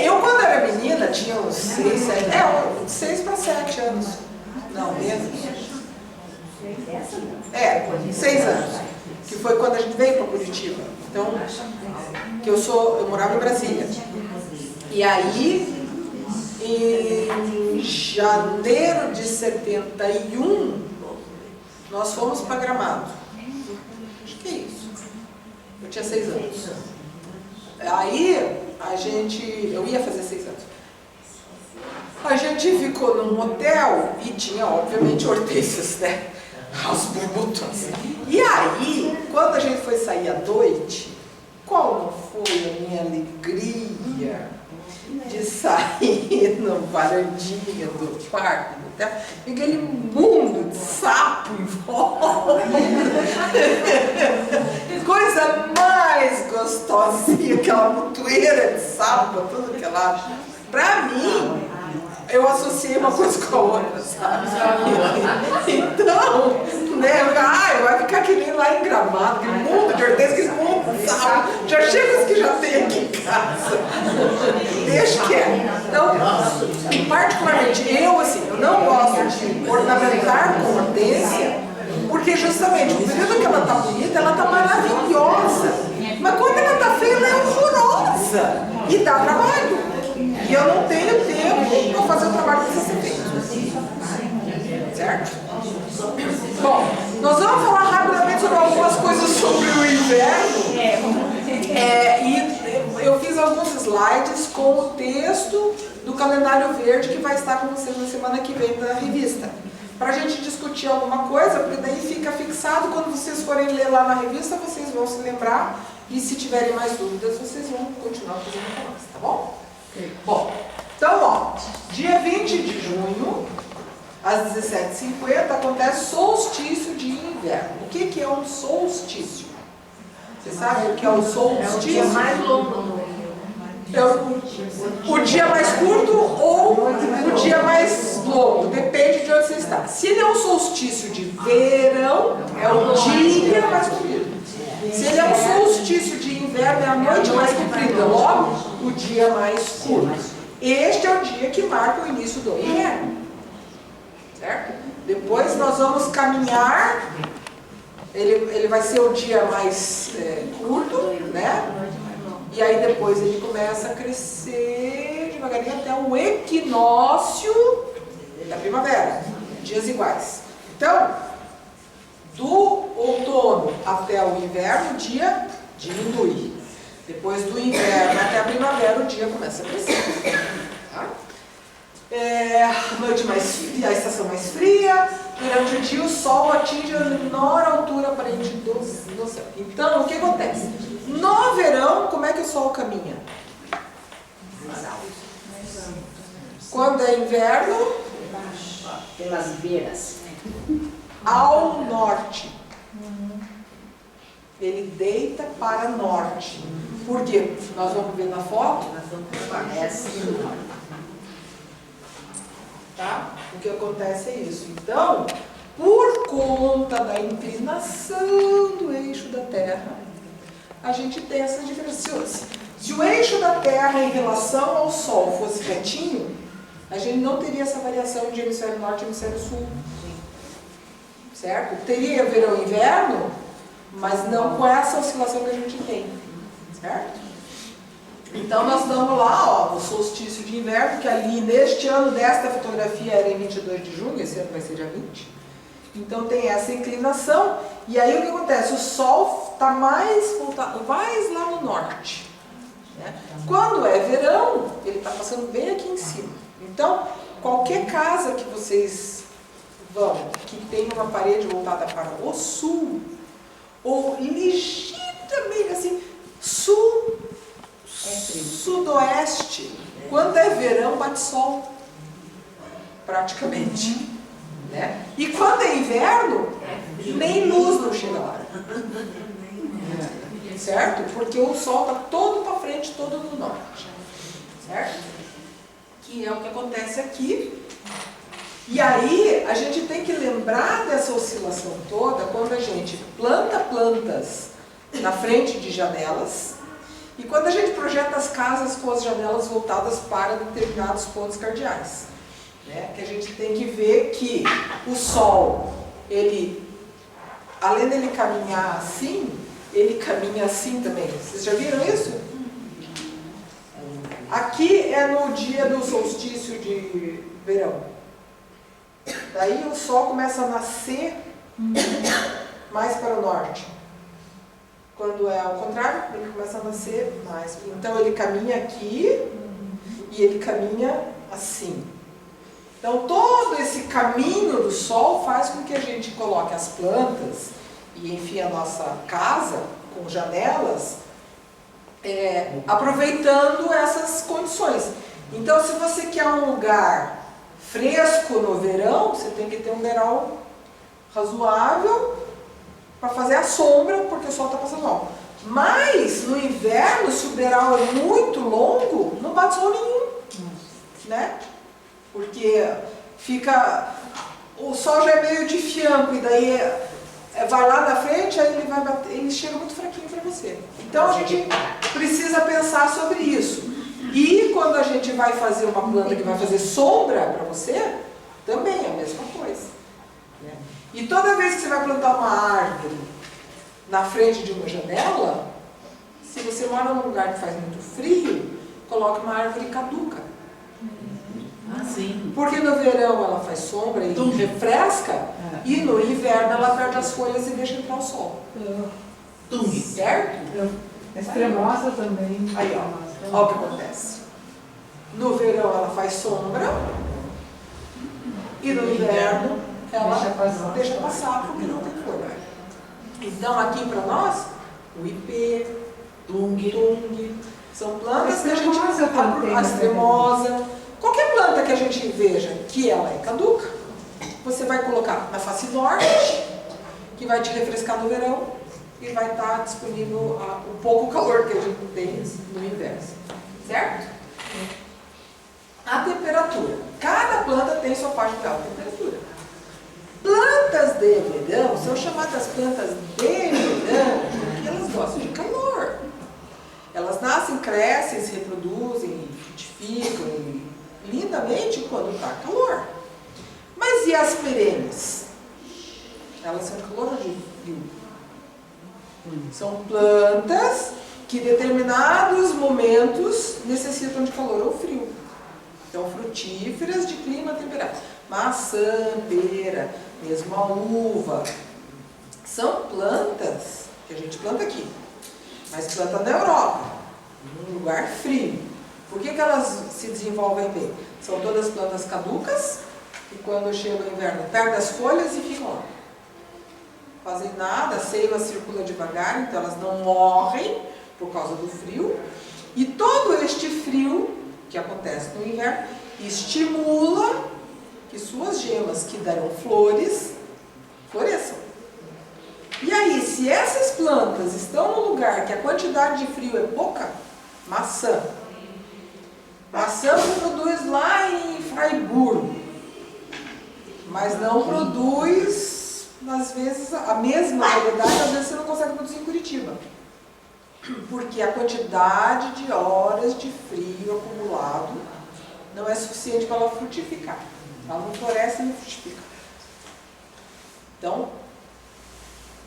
Eu, quando era menina, tinha uns 6, 7, 6 para 7 anos. Não, menos. 6 anos. Que foi quando a gente veio para Curitiba. Então, que eu morava em Brasília. E aí, em janeiro de 71, nós fomos para Gramado. Acho que é isso. Eu tinha 6 anos. Aí, eu ia fazer 6 anos. A gente ficou num hotel e tinha, obviamente, hortênsias, né? Aos borbotões. E aí, quando a gente foi sair à noite, qual não foi a minha alegria de sair no varandinha do parque, aquele mundo de sapo em volta. Coisa mais gostosinha, aquela mutueira de sapo, tudo que lá. Pra mim, eu associei uma coisa com a outra, sabe? Então, né, vai ficar que nem lá em Gramado, aquele mundo de hortênsia, aquele mundo de sapo. Já chega os que já tem aqui em casa. Deixa que é. Então, particularmente, eu não gosto de ornamentar com hortênsia, porque justamente, o período que ela tá bonita, ela tá maravilhosa. Mas quando ela tá feia, ela é horrorosa. E dá trabalho. E eu não tenho tempo para fazer o trabalho que precisa ser feito. Certo? Bom, nós vamos falar rapidamente sobre algumas coisas sobre o inverno. E eu fiz alguns slides com o texto do calendário verde que vai estar com vocês na semana que vem da revista. Para a gente discutir alguma coisa, porque daí fica fixado, quando vocês forem ler lá na revista, vocês vão se lembrar. E se tiverem mais dúvidas, vocês vão continuar fazendo com nós, tá bom? Bom, então, ó, dia 20 de junho, às 17h50, acontece solstício de inverno. O que é um solstício? Você sabe o que é o solstício? É o dia mais longo do ano. O dia mais curto ou o dia mais longo, depende de onde você está. Se ele é um solstício de verão, é o dia mais comprido. Se ele é um solstício de inverno, é a noite mais comprida, logo o dia mais curto. Este é o dia que marca o início do inverno. Certo? Depois nós vamos caminhar, ele vai ser o dia mais curto, né? E aí depois ele começa a crescer devagarinho até o equinócio da primavera, dias iguais. Então, do outono até o inverno, o dia diminui. Depois do inverno até a primavera, o dia começa a crescer. Tá? A noite mais fria, a estação mais fria. Durante o dia, o sol atinge a menor altura aparente do céu. Então, o que acontece? No verão, como é que o sol caminha? Quando é inverno, Pelas beiras. ao norte. Ele deita para norte. Por quê? Nós vamos ver na foto. Tá? O que acontece é isso. Então, por conta da inclinação do eixo da Terra, a gente tem essa diferença. Se o eixo da Terra em relação ao Sol fosse retinho, a gente não teria essa variação de hemisfério norte e hemisfério sul. Certo? Teria verão e inverno, mas não com essa oscilação que a gente tem. Certo? Então nós estamos lá, ó, no solstício de inverno, que ali neste ano, desta fotografia era em 22 de junho, esse ano vai ser dia 20. Então tem essa inclinação, e aí o que acontece? O Sol está mais voltado, mais lá no norte. Né? Quando é verão, ele está passando bem aqui em cima. Então, qualquer casa que vocês vão, que tem uma parede voltada para o sul, ou ligeiramente assim, sul, sudoeste, quando é verão, bate sol, praticamente. Né? E quando é inverno, nem luz não chega lá. Certo? Porque o sol está todo para frente, todo no norte. Certo? Que é o que acontece aqui. E aí, a gente tem que lembrar dessa oscilação toda quando a gente planta plantas na frente de janelas e quando a gente projeta as casas com as janelas voltadas para determinados pontos cardeais. Né? Que a gente tem que ver que o Sol, ele, além dele caminhar assim, ele caminha assim também. Vocês já viram isso? Aqui é no dia do solstício de verão. Daí o Sol começa a nascer mais para o norte. Quando é ao contrário, ele começa a nascer mais. Então ele caminha aqui e ele caminha assim. Então todo esse caminho do Sol faz com que a gente coloque as plantas e enfim a nossa casa com janelas aproveitando essas condições. Então, se você quer um lugar fresco no verão, você tem que ter um beiral razoável para fazer a sombra, porque o sol está passando mal. Mas, no inverno, se o beiral é muito longo, não bate sol nenhum, né? Porque o sol já é meio de fiambre, e daí vai lá na frente, aí ele vai bater, ele chega muito fraquinho para você. Então a gente precisa pensar sobre isso. E quando a gente vai fazer uma planta que vai fazer sombra para você, também é a mesma coisa. E toda vez que você vai plantar uma árvore na frente de uma janela, se você mora num lugar que faz muito frio, coloque uma árvore caduca. Ah, sim. Porque no verão ela faz sombra e refresca, e no inverno ela perde as folhas e deixa entrar o sol. Certo? Extremosa também. Aí, ó. Olha o que acontece. No verão ela faz sombra, e no inverno ela deixa passar porque não tem folha. Então aqui para nós, o ipê, tung, são plantas que a gente... A extremosa. Qualquer planta que a gente veja que ela é caduca, você vai colocar na face norte, que vai te refrescar no verão, e vai estar disponível o pouco calor que a gente tem no inverno. Certo? A temperatura. Cada planta tem sua faixa de alta temperatura. Plantas de verão são chamadas plantas de verão porque elas gostam de calor. Elas nascem, crescem, se reproduzem, frutificam lindamente quando está calor. Mas e as perenes? Elas são de calor ou de frio? São plantas que em determinados momentos necessitam de calor ou frio. Então, frutíferas de clima temperado. Maçã, pera, mesmo a uva. São plantas que a gente planta aqui, mas planta na Europa, num lugar frio. Por que elas se desenvolvem bem? São todas plantas caducas, e quando chega o inverno, perdem as folhas e ficam lá. Fazem nada, a seiva circula devagar, então elas não morrem por causa do frio. E todo este frio que acontece no inverno estimula que suas gemas que deram flores floresçam. E aí, se essas plantas estão num lugar que a quantidade de frio é pouca, maçã produz lá em Fraiburgo, mas não produz, às vezes, a mesma variedade, às vezes você não consegue produzir em Curitiba. Porque a quantidade de horas de frio acumulado não é suficiente para ela frutificar. Ela não floresce nem frutifica. Então,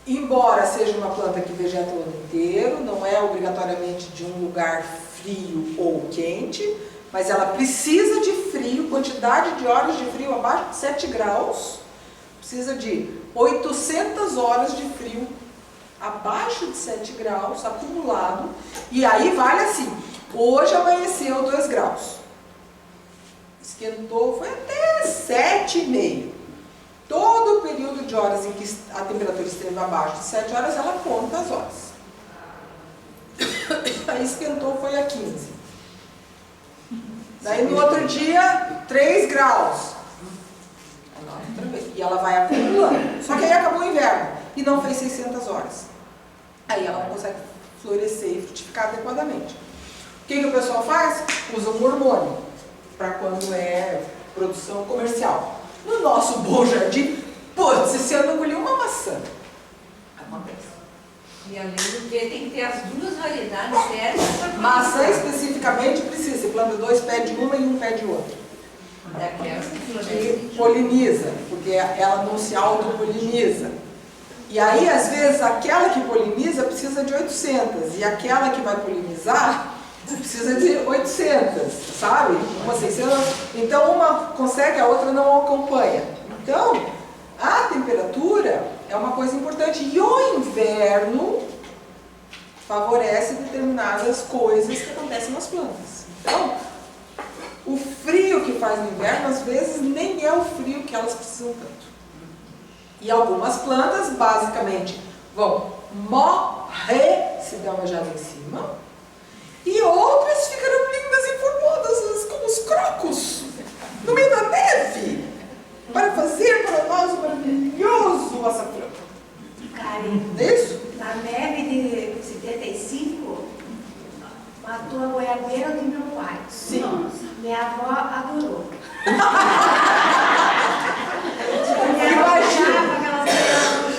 embora seja uma planta que vegeta o ano inteiro, não é obrigatoriamente de um lugar frio ou quente, mas ela precisa de frio, quantidade de horas de frio abaixo de 7 graus, precisa de 800 horas de frio abaixo de 7 graus acumulado, e aí vale assim, hoje amanheceu 2 graus, esquentou, foi até 7,5. Todo o período de horas em que a temperatura esteve abaixo de 7 horas, ela conta as horas. Aí esquentou, foi a 15. Daí no outro dia, 3 graus. E ela vai acumulando. Só que aí acabou o inverno e não fez 600 horas. Aí ela não consegue florescer e frutificar adequadamente. O que o pessoal faz? Usa um hormônio para quando é produção comercial. No nosso bom jardim, putz, esse ano eu colhi uma maçã. Acontece. E além do que, tem que ter as duas variedades certas. Maçã especificamente precisa, você planta 2 pés de uma e 1 pé de outra. Daquelas que Que poliniza, porque ela não se autopoliniza. E aí, às vezes, aquela que poliniza precisa de 800, e aquela que vai polinizar precisa de 800, sabe? Uma 600, então uma consegue, a outra não acompanha. Então, a temperatura é uma coisa importante. E o inverno favorece determinadas coisas que acontecem nas plantas. Então, o frio que faz no inverno, às vezes, nem é o frio que elas precisam tanto. E algumas plantas, basicamente, vão morrer se der uma geada em cima. E outras ficaram lindas e formosas, como os crocos, no meio da neve, para fazer para nós o maravilhoso açafrão. Karen, Não é isso? na neve de 75, matou a goiabeira do meu pai. Sim. Nossa, minha avó adorou. Imagina.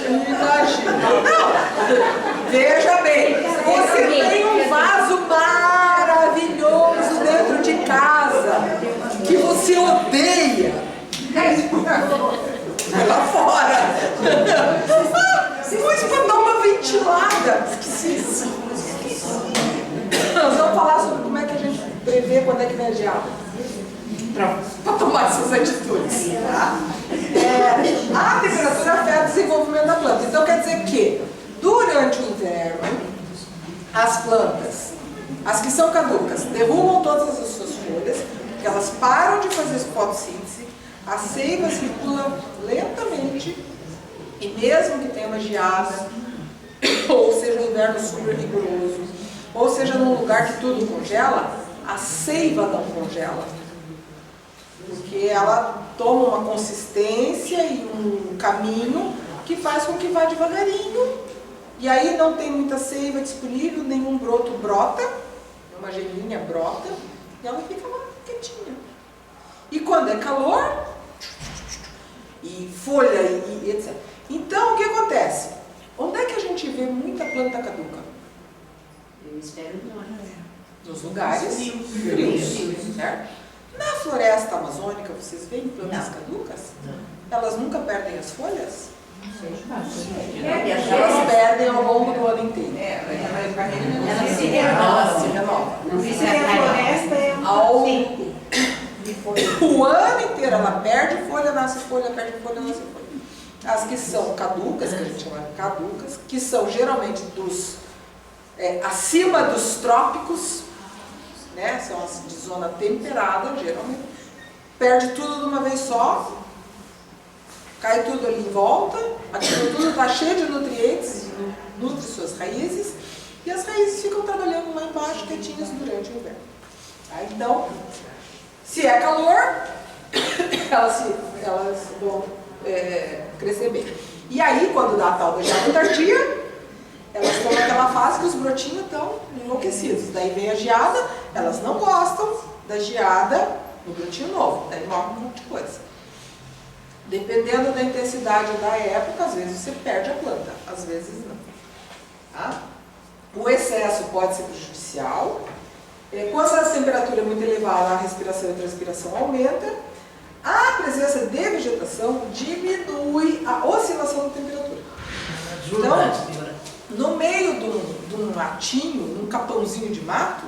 Não, veja bem, você tem um vaso maravilhoso dentro de casa que você odeia. Vai lá fora. Depois para dar uma ventilada. Nós vamos falar sobre como é que a gente prevê quando é que vem a geada. Para tomar essas atitudes. Tá? A temperatura afeta o desenvolvimento da planta. Então quer dizer que durante o inverno, as plantas, as que são caducas, derrubam todas as suas folhas, porque elas param de fazer fotossíntese, a seiva circula lentamente, e mesmo que tenha uma geada, ou seja, um inverno super rigoroso, ou seja, num lugar que tudo congela, a seiva não congela. Porque ela toma uma consistência e um caminho que faz com que vá devagarinho. E aí não tem muita seiva disponível, nenhum broto brota, uma geminha brota, e ela fica lá quietinha. E quando é calor, e folha, e etc. Então, o que acontece? Onde é que a gente vê muita planta caduca? Eu espero não. Nos lugares frios, certo? Na floresta amazônica, vocês veem plantas caducas? Elas nunca perdem as folhas? Elas perdem ao longo do ano inteiro. Ela se Elas se renovam. O ano inteiro ela perde folha, nasce folha, perde folha, nasce folha. As que são caducas, que a gente chama de caducas, que são geralmente acima dos trópicos, né? São as de zona temperada, geralmente, perde tudo de uma vez só, cai tudo ali em volta, aquilo tudo está cheio de nutrientes, nutre suas raízes, e as raízes ficam trabalhando lá embaixo, quietinhas durante o inverno. Tá? Então, se é calor, elas vão crescer bem. E aí, quando dá a tal da geada tardia, elas estão naquela fase que os brotinhos estão enlouquecidos. Daí vem a geada, elas não gostam da geada no brotinho novo. Daí morre um monte de coisa. Dependendo da intensidade da época, às vezes você perde a planta, às vezes não. Tá? O excesso pode ser prejudicial. Quando a temperatura é muito elevada, a respiração e a transpiração aumenta. A presença de vegetação diminui a oscilação da temperatura. Então, no meio de um matinho, num capãozinho de mato,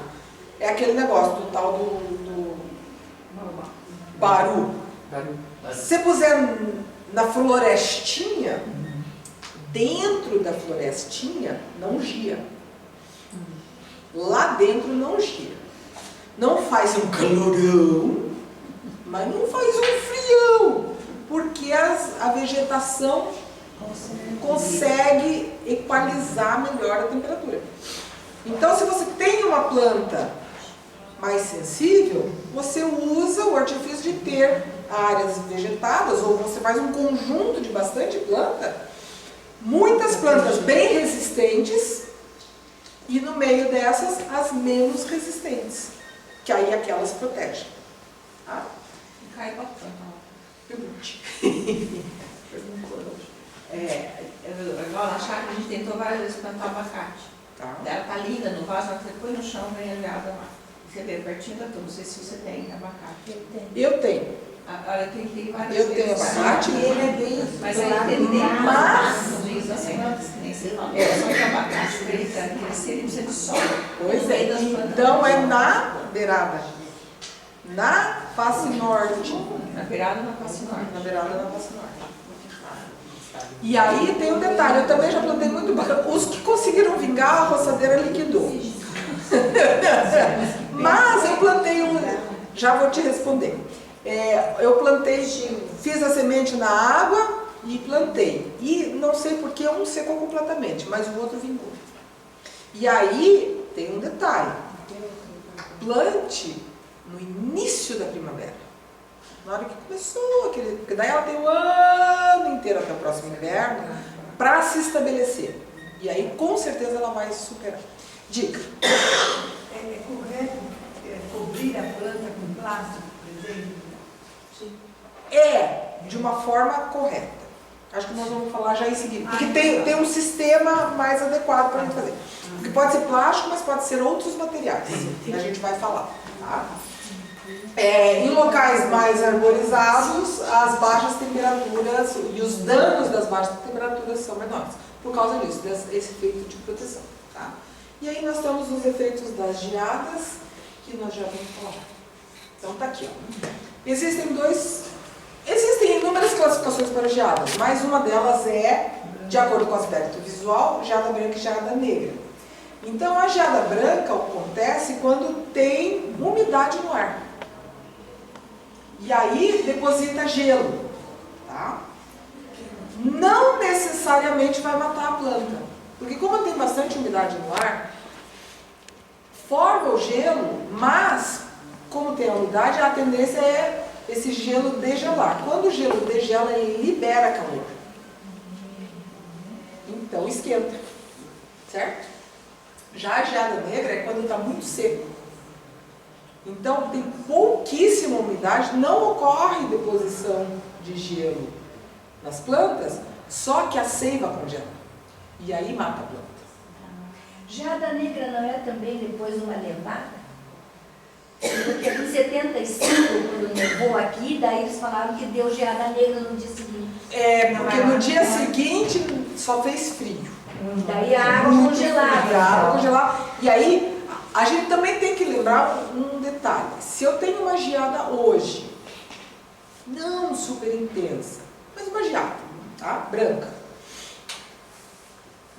é aquele negócio do tal do baru. Se você puser na florestinha, dentro da florestinha, não gia. Lá dentro não gia. Não faz um calorão, mas não faz um frião, porque a vegetação consegue equalizar melhor a temperatura. Então, se você tem uma planta mais sensível, você usa o artifício de ter áreas vegetadas, ou você faz um conjunto de bastante planta, muitas plantas bem resistentes, e no meio dessas, as menos resistentes, que aí aquelas protegem. Tá? Cai bacana. Pergunte. Agora na chácara a gente tentou várias vezes plantar abacate. Tá. Ela tá linda no vaso, mas você põe no chão, vem a geada lá. Você vê pertinho da tua, não sei se você tem abacate. Eu tenho. Olha, eu tentei várias Eu vezes. tenho abacate. Ele é bem. Mas aí tem Mas- as plantas que nem sei lá. Só que abacate, ele crescer, ele precisa de sol. Pois é. Então é na beirada. Na face norte. Na beirada na face norte. Na beirada da face norte. E aí tem um detalhe, eu também já plantei muito bacana. Os que conseguiram vingar, a roçadeira liquidou. Mas eu plantei já vou te responder. Eu plantei, fiz a semente na água e plantei. E não sei porque um secou completamente, mas o outro vingou. E aí tem um detalhe. plante no início da primavera. Na hora que começou aquele... Porque daí ela tem o ano inteiro até o próximo inverno para se estabelecer. E aí, com certeza, ela vai superar. Dica. É correto cobrir a planta com plástico, por exemplo? É, de uma forma correta. Acho que nós vamos falar já em seguida. Porque tem um sistema mais adequado para a gente fazer. Porque pode ser plástico, mas pode ser outros materiais. A gente vai falar. Tá? Em locais mais arborizados, as baixas temperaturas e os danos das baixas temperaturas são menores. Por causa disso, desse efeito de proteção. Tá? E aí nós temos os efeitos das geadas, que nós já vamos falar. Então tá aqui. Ó. Existem inúmeras classificações para geadas, mas uma delas é, de acordo com o aspecto visual, geada branca e geada negra. Então a geada branca acontece quando tem umidade no ar. E aí deposita gelo. Tá? Não necessariamente vai matar a planta. Porque como tem bastante umidade no ar, forma o gelo, mas como tem a umidade, a tendência é esse gelo degelar. Quando o gelo degela, ele libera calor. Então esquenta. Certo? Já a geada negra é quando está muito seco. Então tem pouquíssima umidade, não ocorre deposição de gelo nas plantas, só que a seiva congela. E aí mata a planta. Geada negra não é também depois uma nevada? Porque em 75, quando nevou aqui, daí eles falaram que deu geada negra no dia seguinte. Porque no dia seguinte só fez frio. Daí a água congelava. A água congelava. E aí, a gente também tem que lembrar um detalhe. Se eu tenho uma geada hoje, não super intensa, mas uma geada, tá? Branca.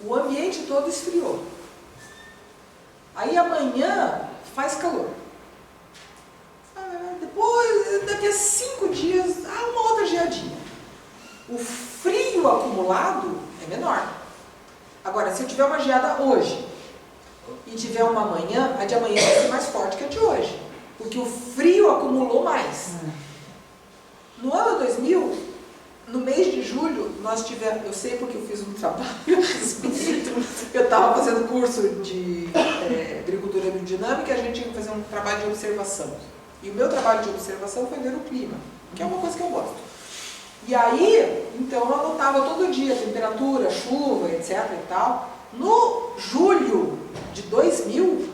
O ambiente todo esfriou. Aí amanhã faz calor. Depois, daqui a 5 dias, há uma outra geadinha. O frio acumulado é menor. Agora, se eu tiver uma geada hoje e tiver uma amanhã, a de amanhã vai ser mais forte que a de hoje. Porque o frio acumulou mais. No ano 2000, no mês de julho, nós tivemos... Eu sei porque eu fiz um trabalho a respeito. Eu estava fazendo curso de agricultura biodinâmica e a gente tinha que fazer um trabalho de observação. E o meu trabalho de observação foi ver o clima, que é uma coisa que eu gosto. E aí, então eu anotava todo dia temperatura, chuva, etc. e tal. No julho de 2000,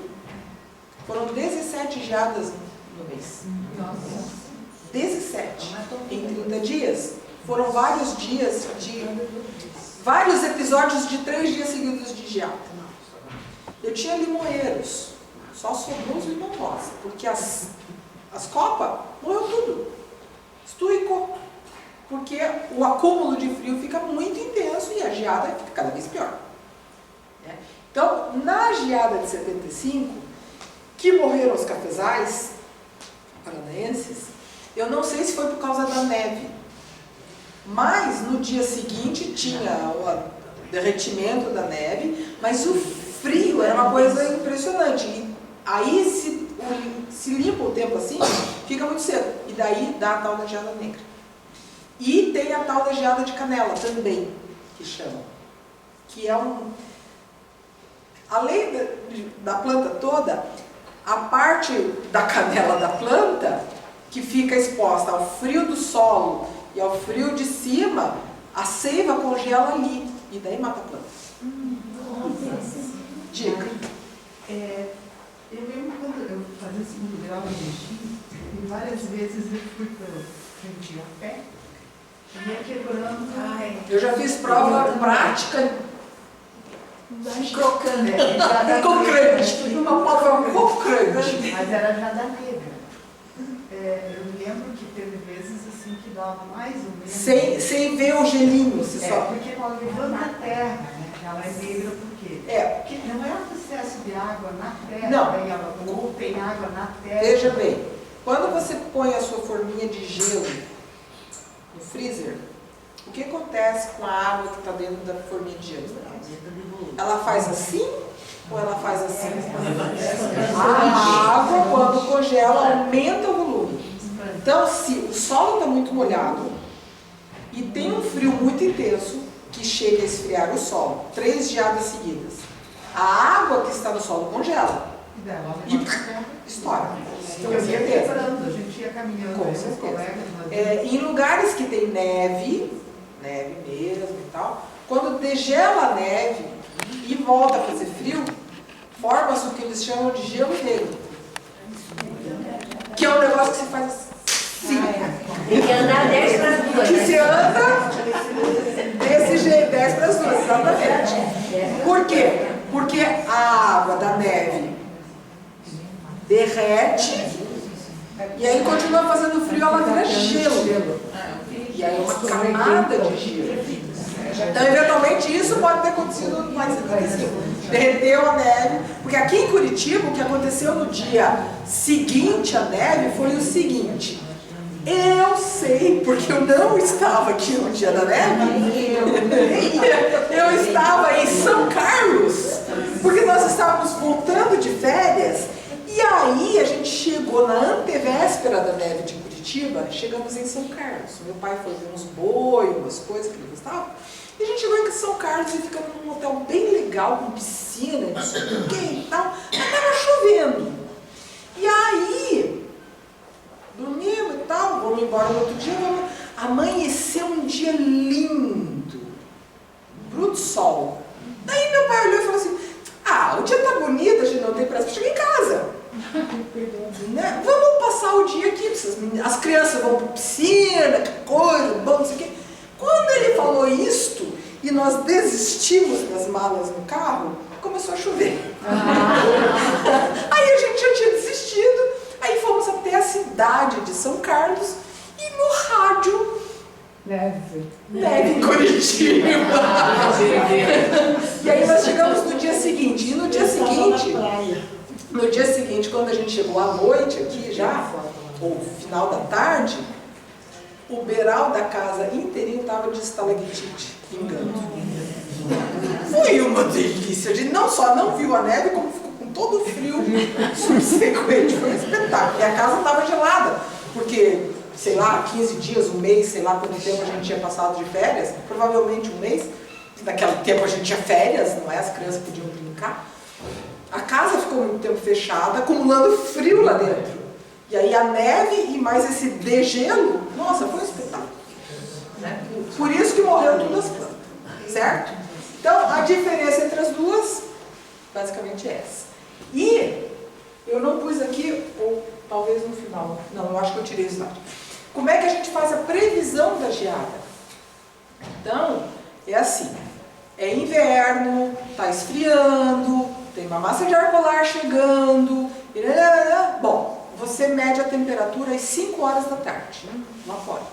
foram 17 geadas no mês. 17 em 30 dias. Foram vários dias vários episódios de 3 dias seguidos de geada. Eu tinha limoeiros, só sobrou os limão rosa, porque as copas morreu tudo, estuicou, porque o acúmulo de frio fica muito intenso e a geada fica cada vez pior. Então, na geada de 75, que morreram os cafezais paranaenses, eu não sei se foi por causa da neve, mas no dia seguinte tinha o derretimento da neve, mas o frio era uma coisa impressionante. E aí se limpa o tempo assim, fica muito seco. E daí dá a tal da geada negra. E tem a tal da geada de canela também, que chamam. Que é além da planta toda, a parte da canela da planta, que fica exposta ao frio do solo e ao frio de cima, a seiva congela ali. E daí mata a planta. Dica. Eu lembro quando eu fazia o segundo grau de regime, e várias vezes eu fui para frente a pé, e ia quebrando. Eu já fiz prova prática crocante. Crocante. Uma prova crocante. Mas era jada negra. Eu me lembro que teve vezes assim que dava mais ou menos. Sem ver o gelinho, se só. Porque ela levanta a terra, né? Ela é negra por quê? Porque não é um processo de água na terra, não. Ou tem água na terra. Veja bem, quando você põe a sua forminha de gelo no freezer, o que acontece com a água que está dentro da forminha de gelo? Ela faz assim Ou ela faz assim? A água, quando congela, aumenta o volume. Então, se o solo está muito molhado e tem um frio muito intenso, que chega a esfriar o solo, 3 geadas seguidas, a água que está no solo congela. E estoura. Eu ia quebrando, a gente ia caminhando com os colegas. Em lugares que tem neve mesmo e tal, quando degela a neve e volta a fazer frio, forma-se o que eles chamam de gelo negro. Que é um negócio que se faz assim. Tem que andar 10 para as 2. Que se anda desse jeito, 10 para as 2, exatamente. Por quê? Porque a água da neve derrete e aí continua fazendo frio, ela vira gelo. E aí uma camada de gelo. Então, eventualmente, isso pode ter acontecido mais derreteu a neve, porque aqui em Curitiba, o que aconteceu no dia seguinte à neve foi o seguinte: eu sei, porque eu não estava aqui no dia da neve, eu estava em São Carlos, porque nós estávamos voltando de férias, e aí a gente chegou na antevéspera da neve de Curitiba, chegamos em São Carlos. Meu pai foi ver uns boi, umas coisas que ele gostava, e a gente chegou em São Carlos e ficamos num hotel bem legal, com piscina, não sei o que e tal, mas estava chovendo. E aí, dormimos e tal, vamos embora no outro dia, amanheceu um dia lindo, bruto sol. Daí meu pai olhou e falou assim: o dia tá bonito, a gente não tem pressa, chega em casa. Né? Vamos passar o dia aqui, as crianças vão para piscina, coisa, bom, não sei o quê. Quando ele falou isto, e nós desistimos das malas no carro, começou a chover. Aí a gente já tinha desistido, aí fomos até a cidade de São Carlos, e no rádio, neve em Curitiba. E aí nós chegamos no dia seguinte, e no dia seguinte, quando a gente chegou à noite aqui já, ou final da tarde, o beiral da casa inteirinho estava de estalactite, pingando. Foi uma delícia, a gente não só não viu a neve, como ficou com todo o frio subsequente, foi um espetáculo. E a casa estava gelada, porque, sei lá, 15 dias, um mês, sei lá quanto tempo a gente tinha passado de férias, provavelmente um mês, naquele tempo a gente tinha férias, não é? As crianças podiam brincar. A casa ficou muito tempo fechada, acumulando frio lá dentro. E aí a neve e mais esse degelo, nossa, foi um espetáculo. Por isso que morreu todas as plantas, certo? Então, a diferença entre as duas, basicamente é essa. E eu não pus aqui, ou talvez no final, não, eu acho que eu tirei o slide. Como é que a gente faz a previsão da geada? Então, é assim, é inverno, está esfriando, tem uma massa de ar polar chegando, bom, você mede a temperatura às 5 horas da tarde, lá fora.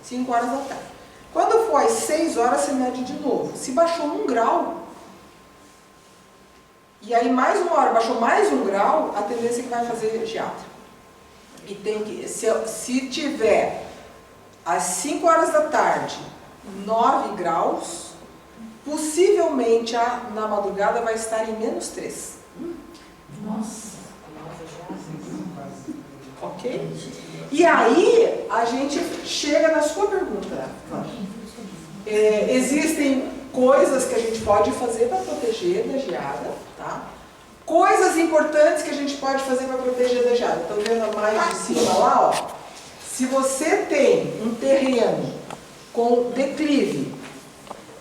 5 horas da tarde. Quando for às 6 horas, você mede de novo. Se baixou 1 grau, e aí mais 1 hora baixou mais 1 grau, a tendência é que vai fazer geada. E tem que, se tiver às 5 horas da tarde, 9 graus, possivelmente na madrugada vai estar em -3. Nossa. Ok? E aí, a gente chega na sua pergunta. Existem coisas que a gente pode fazer para proteger da geada, tá? Coisas importantes que a gente pode fazer para proteger da geada. Estão vendo mais de cima lá, ó? Se você tem um terreno com declive,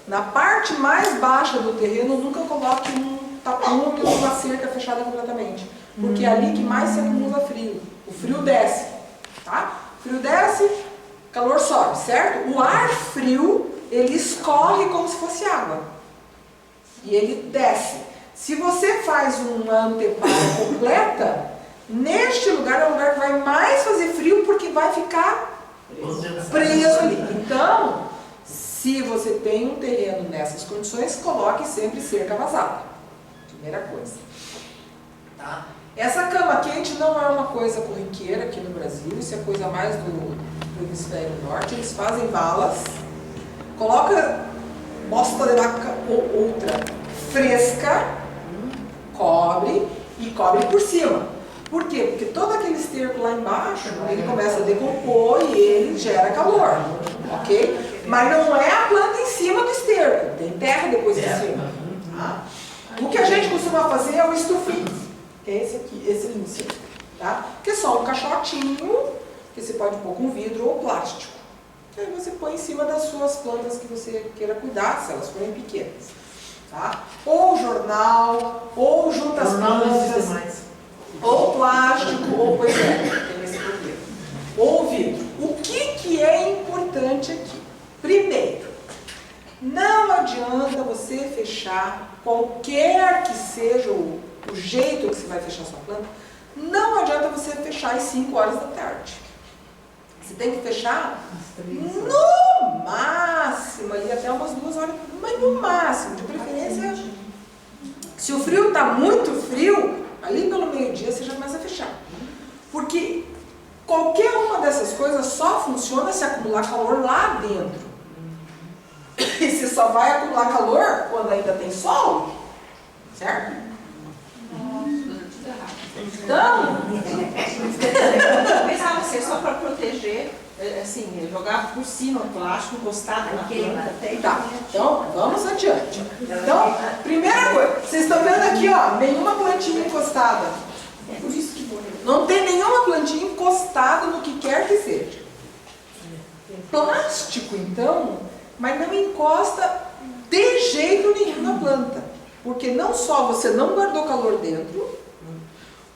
na parte mais baixa do terreno, nunca coloque um tapume ou uma cerca fechada completamente. Porque é ali que mais se acumula frio. O frio desce, tá? O frio desce, calor sobe, certo? O ar frio, ele escorre como se fosse água. E ele desce. Se você faz uma antepara completa, neste lugar é o lugar que vai mais fazer frio, porque vai ficar preso ali. Então, se você tem um terreno nessas condições, coloque sempre cerca vazada. Primeira coisa. Tá? Essa cama quente não é uma coisa corriqueira aqui no Brasil, isso é coisa mais do hemisfério norte. Eles fazem valas, coloca bosta de vaca ou outra fresca, cobre e cobre por cima. Por quê? Porque todo aquele esterco lá embaixo, ele começa a decompor e ele gera calor, ok? Mas não é a planta em cima do esterco, tem terra depois em cima. Tá? O que a gente costuma fazer é o estufinho, que é esse aqui, esse ali em cima, tá? Que é só um caixotinho, que você pode pôr com vidro ou plástico. E aí você põe em cima das suas plantas que você queira cuidar, se elas forem pequenas. Tá? Ou jornal, ou junta as plantas, ou plástico, ou pois é, tem esse problema. Ou vidro. O que é importante aqui? Primeiro, não adianta você fechar, qualquer que seja o jeito que você vai fechar sua planta, não adianta você fechar às 5 horas da tarde. Você tem que fechar no máximo, ali até umas 2 horas, mas no máximo, de preferência, se o frio está muito frio, ali pelo meio-dia você já começa a fechar. Porque qualquer uma dessas coisas só funciona se acumular calor lá dentro. E você só vai acumular calor quando ainda tem sol, certo? Então, Pensava você só para proteger, assim, jogar por cima o plástico encostado na planta. tá, então vamos adiante. Então, primeira coisa, vocês estão vendo aqui, ó, nenhuma plantinha encostada. Por isso que morreu. Não tem nenhuma plantinha encostada no que quer que seja. Plástico, então, mas não encosta de jeito nenhum na planta. Porque não só você não guardou calor dentro,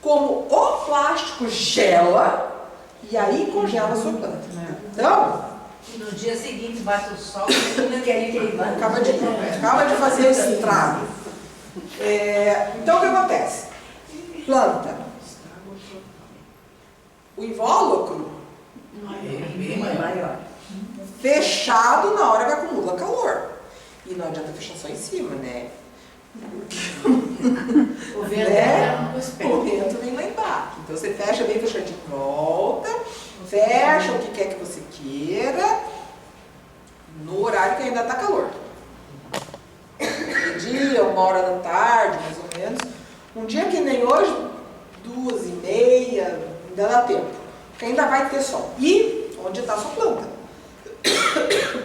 como o plástico gela e aí congela a sua planta. Então, E no dia seguinte bate o sol e quer queimar. acaba de fazer esse estrago. Então, o que acontece? Planta. O invólucro maior. fechado na hora que acumula calor. E não adianta fechar só em cima, né? O vento vem lá embaixo. Então você fecha bem fechadinho, volta, fecha o que quer que você queira, no horário que ainda está calor. De dia, 1h da tarde, mais ou menos. Um dia que nem hoje, 2h30, ainda dá tempo. Porque ainda vai ter sol. E onde está a sua planta?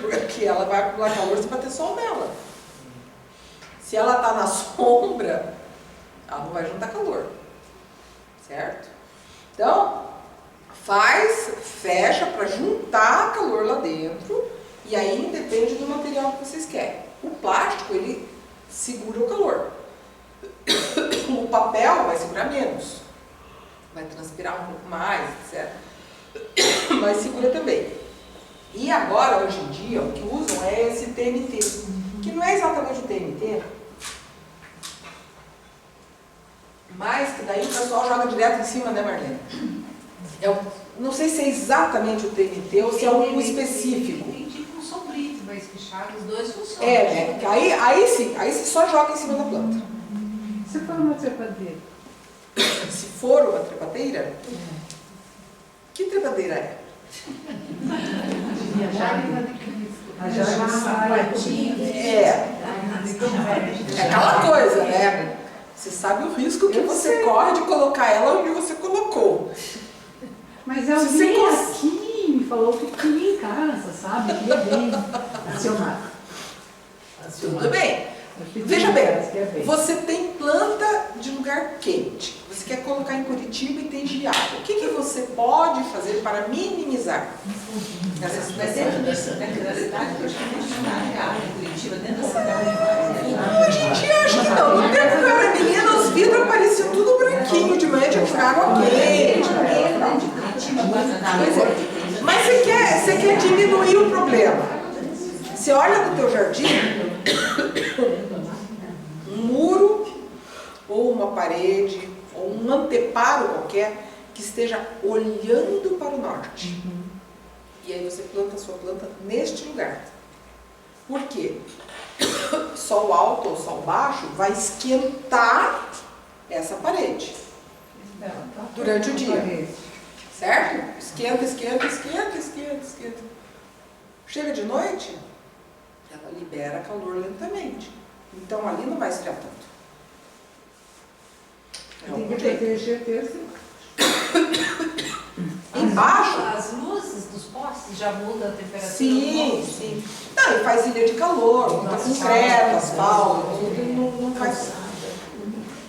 Porque ela vai acumular calor se bater sol nela. Se ela está na sombra, ela não vai juntar calor. Certo? Então, fecha para juntar calor lá dentro. E aí depende do material que vocês querem. O plástico, ele segura o calor. O papel vai segurar menos. Vai transpirar um pouco mais, etc. Mas segura também. E agora, hoje em dia, o que usam é esse TNT. Que não é exatamente o TNT, mas que daí o pessoal joga direto em cima, né, Marlene? Não sei se é exatamente o TNT ou se é um específico. Tem tipo um sombrito, mas fechado, os dois funcionam. Né? Aí sim, aí você só joga em cima da planta. Se for uma trepadeira? Se for uma trepadeira, que trepadeira é? É aquela coisa, né? Você sabe o risco que você corre de colocar ela onde você colocou. Mas eu vi aqui, me falou que tinha em casa, sabe? Que é bem acionado. Tudo bem. Veja bem, você tem planta de lugar quente. Você quer colocar em Curitiba e tem geada. O que você pode fazer para minimizar essa situação? Mas dentro da cidade, praticamente não dá geada em Curitiba, dentro da cidade. A gente acha que não. No tempo que eu era menina, os vidros pareciam tudo branquinho de manhã, de água quente. Mas você quer diminuir o problema. Você olha no teu jardim, um muro, ou uma parede, ou um anteparo qualquer, que esteja olhando para o norte. E aí você planta a sua planta neste lugar. Por quê? Sol alto ou sol baixo vai esquentar essa parede durante o dia. Certo? Esquenta. Chega de noite, ela libera calor lentamente. Então ali não vai esfriar tanto. Tem que proteger terça. Embaixo. As luzes dos postes já mudam a temperatura? Sim, sim. Não, e faz ilha de calor, muita concreto, asfalto, tudo não faz.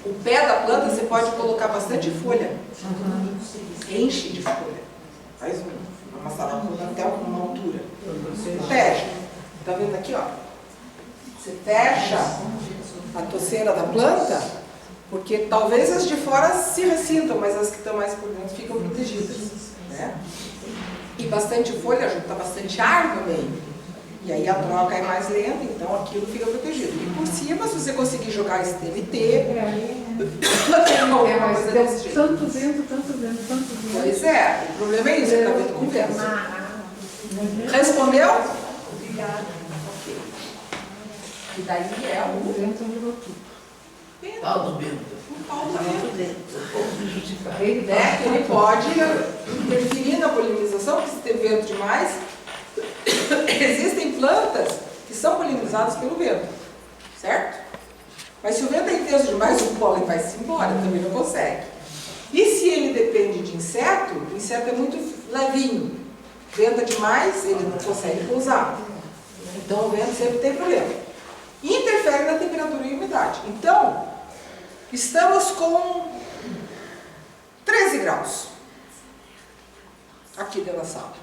O pé da planta você pode colocar bastante folha. Enche de folha. Faz uma salada até uma altura. Fecha. Tá vendo aqui, ó? Você fecha a toceira da planta, porque talvez as de fora se ressintam, mas as que estão mais por dentro ficam protegidas, né? E bastante folha junta bastante ar também. E aí a troca é mais lenta, então aquilo fica protegido. E por cima, se você conseguir jogar esse TNT, Mas deu tanto vento, tanto vento, tanto vento. pois é, o problema é isso, que está vendo com vento. Respondeu? Obrigada. Ok. E daí é O o vento virou tudo. Pau do vento. pau do vento. Ele Né? Que ele pode interferir na polinização, porque se tem vento demais, existem plantas que são polinizadas pelo vento, certo? Mas se o vento é intenso demais, o pólen vai se embora, também não consegue. E se ele depende de inseto, o inseto é muito levinho. Venta demais, ele não consegue pousar. Então o vento sempre tem problema. Interfere na temperatura e umidade. Então, estamos com 13 graus aqui dentro da sala.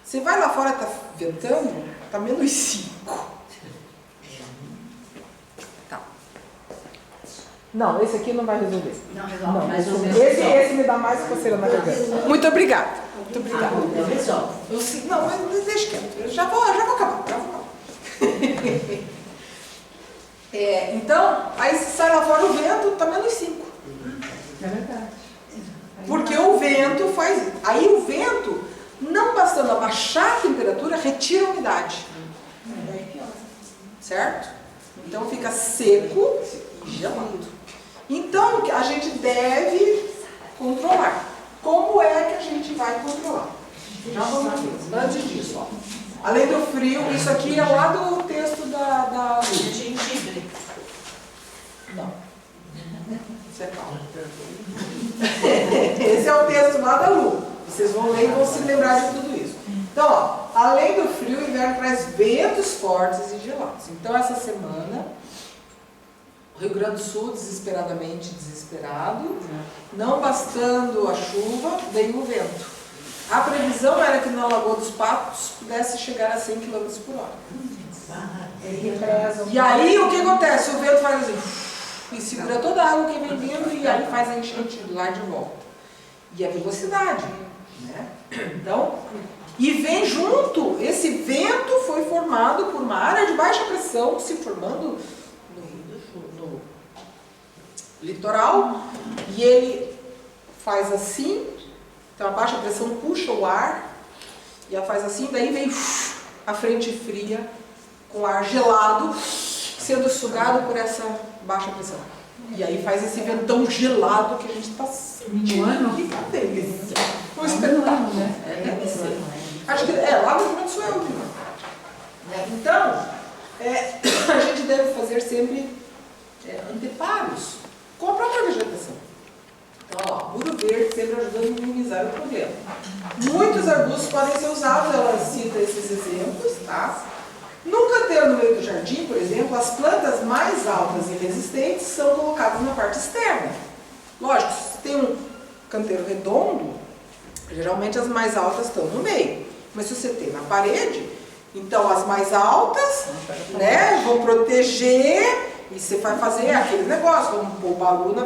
Você vai lá fora, está ventando, está menos 5. Tá. Não, esse aqui não vai resolver. Não resolve, mas Esse me dá mais coceira na garganta. Muito obrigada. Muito obrigada. resolve. Não, mas deixa quieto. Eu já vou acabar. Então, aí você sai lá fora, o vento está menos 5. É verdade. Porque o vento faz isso. Aí o vento, não bastando abaixar a temperatura, retira a umidade. Certo? Então fica seco e gelado. Então a gente deve controlar. Como é que a gente vai controlar? Já vamos ver. Antes disso, ó. Além do frio, isso aqui é lá do texto da Gengibre. Não. Isso é calma. Esse é o texto lá da Lu. Vocês vão ler e vão se lembrar de tudo isso. Então, ó, além do frio, o inverno traz ventos fortes e gelados. Então, essa semana, o Rio Grande do Sul, desesperadamente desesperado, não bastando a chuva, veio o vento. A previsão era que na Lagoa dos Patos pudesse chegar a 100 km por hora. E aí, o que acontece? O vento faz assim, e segura toda a água que vem vindo e aí faz a enchente lá de volta. E a velocidade, né? Então, e vem junto, esse vento foi formado por uma área de baixa pressão se formando no litoral, e ele faz assim, então a baixa pressão puxa o ar, e ela faz assim, daí vem a frente fria com ar gelado sendo sugado por essa baixa pressão. E aí faz esse ventão gelado que a gente está sentindo. Que delícia. Um espetáculo, né? Deve ser. Acho que lá no Rio Grande do Sul é o clima. Então, a gente deve fazer sempre anteparos com a própria vegetação. Então, ó, muro verde sempre ajuda a minimizar o problema. Muitos arbustos podem ser usados, ela cita esses exemplos, tá? Num canteiro no meio do jardim, por exemplo, as plantas mais altas e resistentes são colocadas na parte externa. Lógico, se tem um canteiro redondo, geralmente as mais altas estão no meio. Mas se você tem na parede, então as mais altas, né, vão proteger, e você vai fazer aquele negócio, vamos pôr o baú na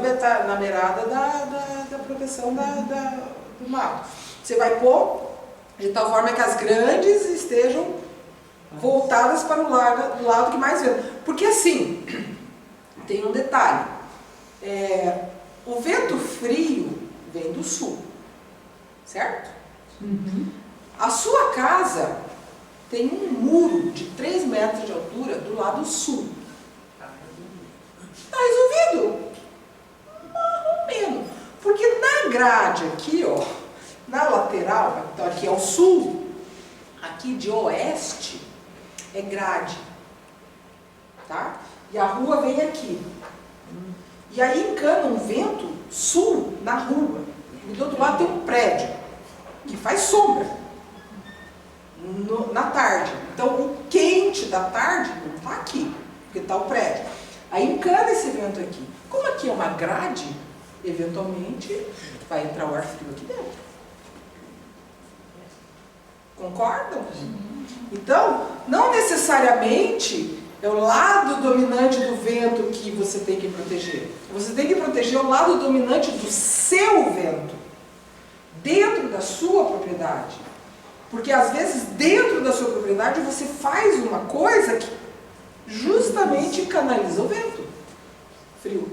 beirada da proteção do mato. Você vai pôr de tal forma que as grandes estejam voltadas para o lado que mais venta. Porque assim, tem um detalhe, o vento frio vem do sul, certo? A sua casa tem um muro de 3 metros de altura do lado sul. Está resolvido? Mais ou menos. Porque na grade aqui, ó, na lateral, então aqui é o sul, aqui de oeste, é grade. tá? E a rua vem aqui. E aí encana um vento sul na rua. E do outro lado tem um prédio que faz sombra na tarde. Então o quente da tarde não está aqui, porque está o prédio. Aí encana esse vento aqui. Como aqui é uma grade, eventualmente vai entrar o ar frio aqui dentro. Concordam? Então, não necessariamente é o lado dominante do vento que você tem que proteger. Você tem que proteger o lado dominante do seu vento, dentro da sua propriedade. Porque às vezes dentro da sua propriedade você faz uma coisa que justamente canaliza o vento frio.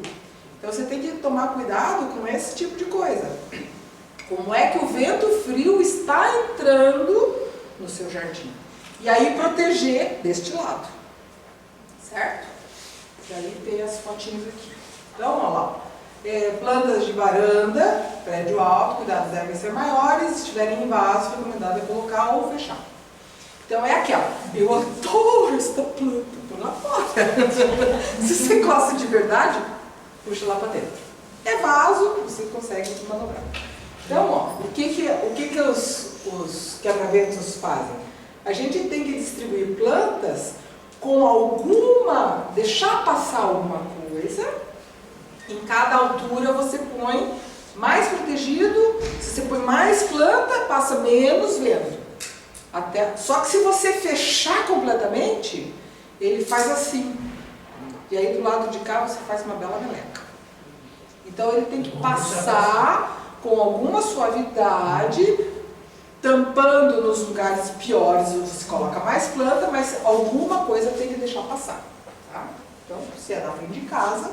Então você tem que tomar cuidado com esse tipo de coisa. Como é que o vento frio está entrando no seu jardim? E aí proteger deste lado. Certo? E aí tem as fotinhos aqui. Então, olha lá. Plantas de varanda, prédio alto, cuidado, devem ser maiores. Se estiverem em vaso, recomendado é colocar ou fechar. Então é aquela. Eu adoro esta planta. Põe lá fora. Se você gosta de verdade, puxa lá para dentro. É vaso, você consegue manobrar. Então, ó, o que os quebra-ventos fazem? A gente tem que distribuir plantas com alguma, deixar passar alguma coisa. Em cada altura você põe mais protegido. Se você põe mais planta, passa menos vento. Só que se você fechar completamente, ele faz assim. E aí do lado de cá você faz uma bela meleca. Então ele tem que passar com alguma suavidade, tampando nos lugares piores, você coloca mais planta, mas alguma coisa tem que deixar passar. Tá? Então, se é na frente de casa,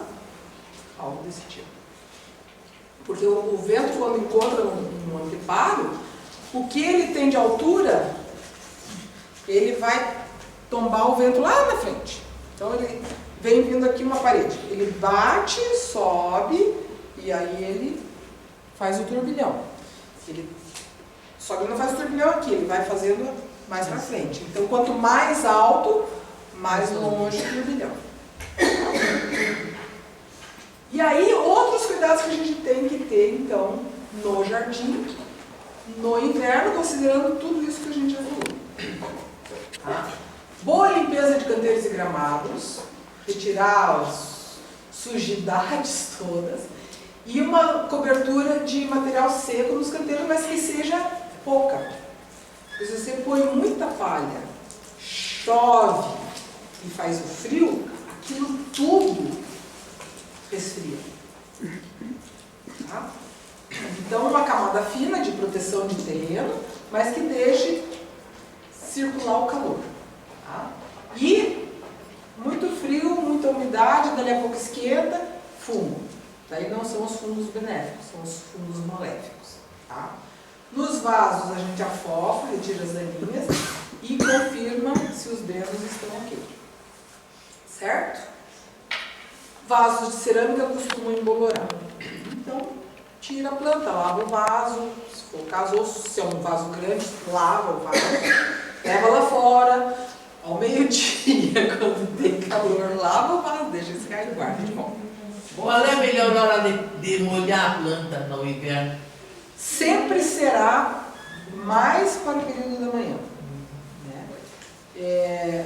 algo desse tipo. Porque o vento, quando encontra um anteparo, o que ele tem de altura, ele vai tombar o vento lá na frente. Então ele vem vindo aqui uma parede. Ele bate, sobe, e aí ele faz o turbilhão. Só que ele não faz o turbilhão aqui, ele vai fazendo mais pra frente. Então, quanto mais alto, mais longe o turbilhão. E aí, outros cuidados que a gente tem que ter, então, no jardim, no inverno, considerando tudo isso que a gente já falou. Tá? Boa limpeza de canteiros e gramados, retirar as sujidades todas, e uma cobertura de material seco nos canteiros, mas que seja pouca. Porque se você põe muita palha, chove e faz o frio, aquilo tudo resfria. Tá? Então, uma camada fina de proteção de terreno, mas que deixe circular o calor. Tá? E muito frio, muita umidade, dali a pouco esquenta, fumo. Daí não são os fungos benéficos, são os fungos maléficos. Tá? Nos vasos a gente afofa, retira as aninhas e confirma se os drenos estão ok. Certo? Vasos de cerâmica costumam embolorar. Então, tira a planta, lava o vaso, se for o caso, ou se é um vaso grande, lava o vaso, leva lá fora, ao meio-dia, quando tem calor, lava o vaso, deixa esfriar e guarda de volta. Qual é a melhor hora de molhar a planta no inverno? Sempre será mais para o período da manhã. Né?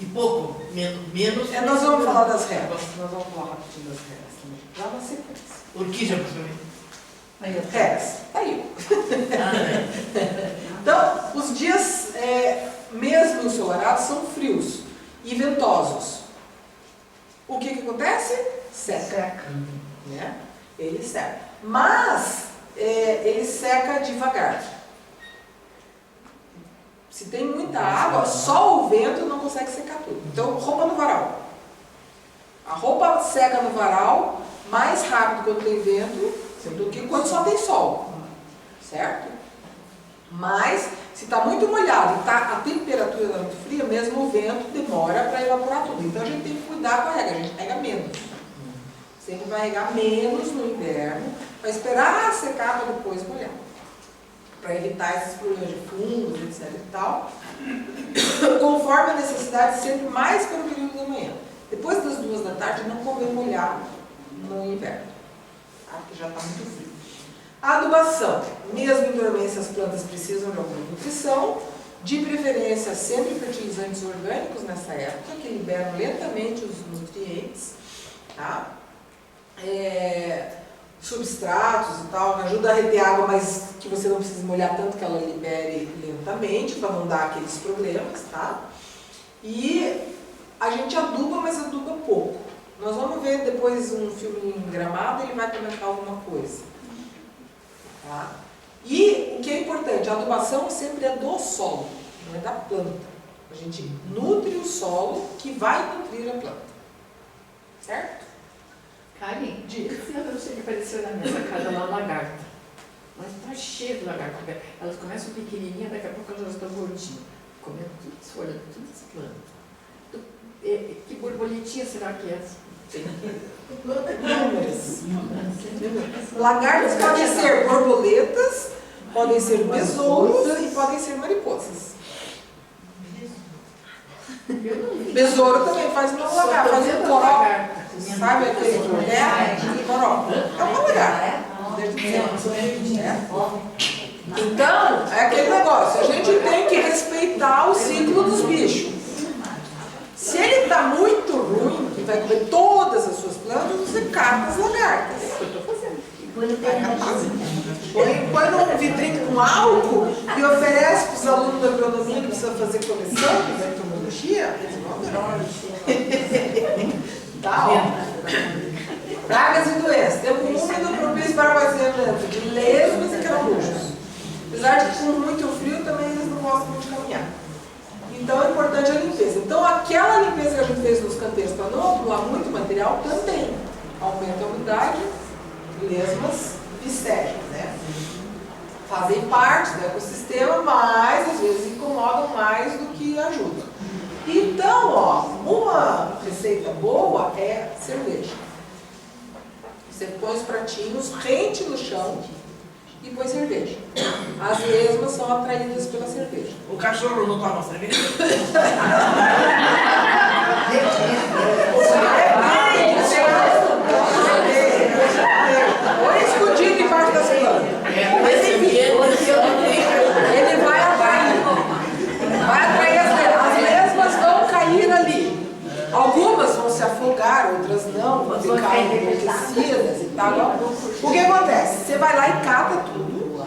E pouco? Menos? Nós vamos falar das regras. Nós vamos falar rapidinho das regras também. Já na sequência. Por que já percebi? Regras. Aí. Então, os dias, mesmo ensolarados, são frios e ventosos. O que acontece? Seca. Né? Ele seca. Mas, ele seca devagar. Se tem muita água, só o vento não consegue secar tudo. Então, roupa no varal. A roupa seca no varal mais rápido quando tem vento do que quando só tem sol. Certo? Mas, se está muito molhado e a temperatura está muito fria, mesmo o vento demora para evaporar tudo. Então, a gente tem que cuidar com a rega. A gente rega menos. Sempre vai regar menos no inverno, vai esperar secar para depois molhar. Para evitar esses problemas de fungos, etc e tal, conforme a necessidade, sempre mais para o período da manhã. Depois das 2 da tarde não convém molhar no inverno, tá? Porque já está muito frio. A adubação. Mesmo em dormência, as plantas precisam de alguma nutrição, de preferência sempre fertilizantes orgânicos nessa época, que liberam lentamente os nutrientes, tá? Substratos e tal, ajuda a reter água, mas que você não precisa molhar tanto que ela libere lentamente, para não dar aqueles problemas, tá? E a gente aduba, mas aduba pouco. Nós vamos ver depois um filme em Gramado, ele vai comentar alguma coisa. Tá? E o que é importante, a adubação sempre é do solo, não é da planta. A gente nutre o solo que vai nutrir a planta. Certo? Karen, esse ano eu sei que apareceu na minha casa lá lagarta. Mas tá cheio de lagarta. Elas começam pequenininha, daqui a pouco elas já estão gordinhas. Comendo todas as folhas, todas as plantas. Que borboletinha será que é essa? Lagartas podem ser borboletas, podem ser besouros e podem ser mariposas. Besouro também faz uma lagarta, faz um coró. Sabe aquele coró? É uma lagarta. Então, é aquele negócio, a gente tem que respeitar o ciclo dos bichos. Se ele está muito ruim, que vai comer todas as suas plantas, você cata as lagartas. Põe num vitrine com álcool e oferece para os alunos da agronomia que precisam fazer coleção de entomologia, eles vão adorar. Tá, ó. Pragas e doenças. Tempo úmido propício para armazenamento de lesmas e caramuchos. Apesar de que com muito frio também eles não gostam muito de caminhar. Então é importante a limpeza. Então aquela limpeza que a gente fez nos canteiros para não acumular muito material também aumenta a umidade, lesmas e stérias, né? Fazem parte do ecossistema, mas às vezes incomodam mais do que ajudam. Então, ó, uma receita boa é cerveja. Você põe os pratinhos rente no chão e põe cerveja. As lesmas são atraídas pela cerveja. O cachorro não toma cerveja? Põe escondido embaixo das plantas. Mas enfim, ele vai atrair. Vai atrair as lesmas vão cair ali. Algumas vão se afogar, outras não, vão ficar enlouquecidas e tal. O que acontece? Você vai lá e cata tudo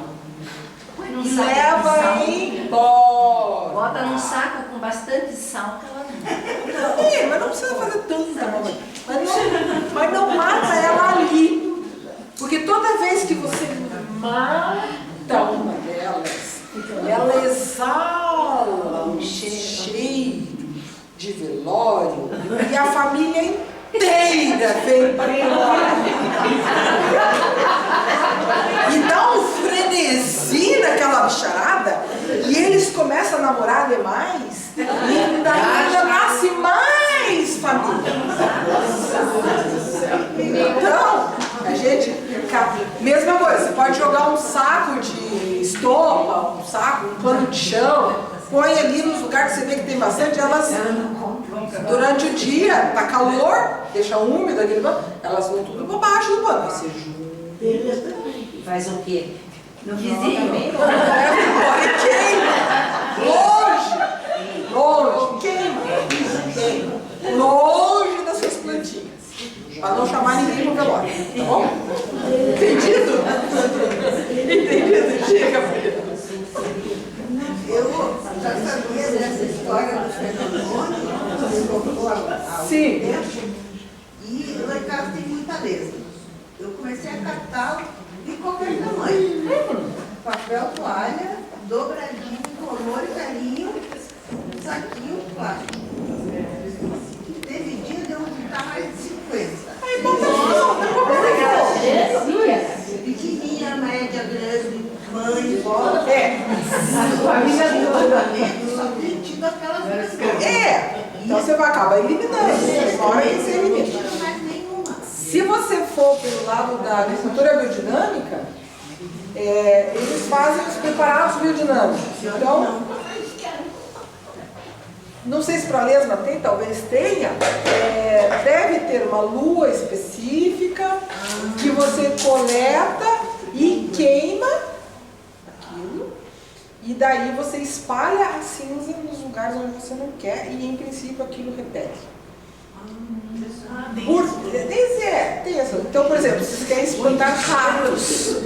e leva embora. Bota num saco com bastante sal que ela não. Mas não precisa fazer tanta maldade. Mas não mata ela ali. Porque toda vez que você mata uma delas, ela exala um cheiro de velório e a família inteira vem para e dá um frenesi naquela bicharada e eles começam a namorar demais e ainda nasce mais família. Então, a gente, mesma coisa, você pode jogar um saco de estopa, um pano de chão, põe ali nos lugares que você vê que tem bastante, elas durante o dia, tá calor, deixa úmido aquele pano, elas vão tudo para baixo do pano. Aí você junta. Faz o quê? No vizinho. Queima. Longe das suas plantinhas. Para não chamar ninguém para o velório, tá bom? Entendido? Entendido? Chega, filha. Eu já sabia dessa história do fenômeno há Sim. tempo, e lá em casa tem muita lesma. Eu comecei a catá-lo de qualquer tamanho. Papel, toalha, dobradinho, com amor e carinho, saquinho, plástico. Teve dia de eu juntar mais de 50. Pequenininha, média, grande, mãe, vó. Família do tratamento só tem tido aquelas pessoas. Então você vai acabar eliminando. Uma hora que você elimina. Mais nenhuma. Se você for pelo lado da agricultura biodinâmica, eles fazem os preparados biodinâmicos. Então, não sei se para a lesma tem, talvez tenha, deve ter uma lua específica que você coleta e queima aquilo, e daí você espalha a cinza nos lugares onde você não quer, e em princípio aquilo repete. Tem essa. Então, por exemplo, se você quer espantar ratos,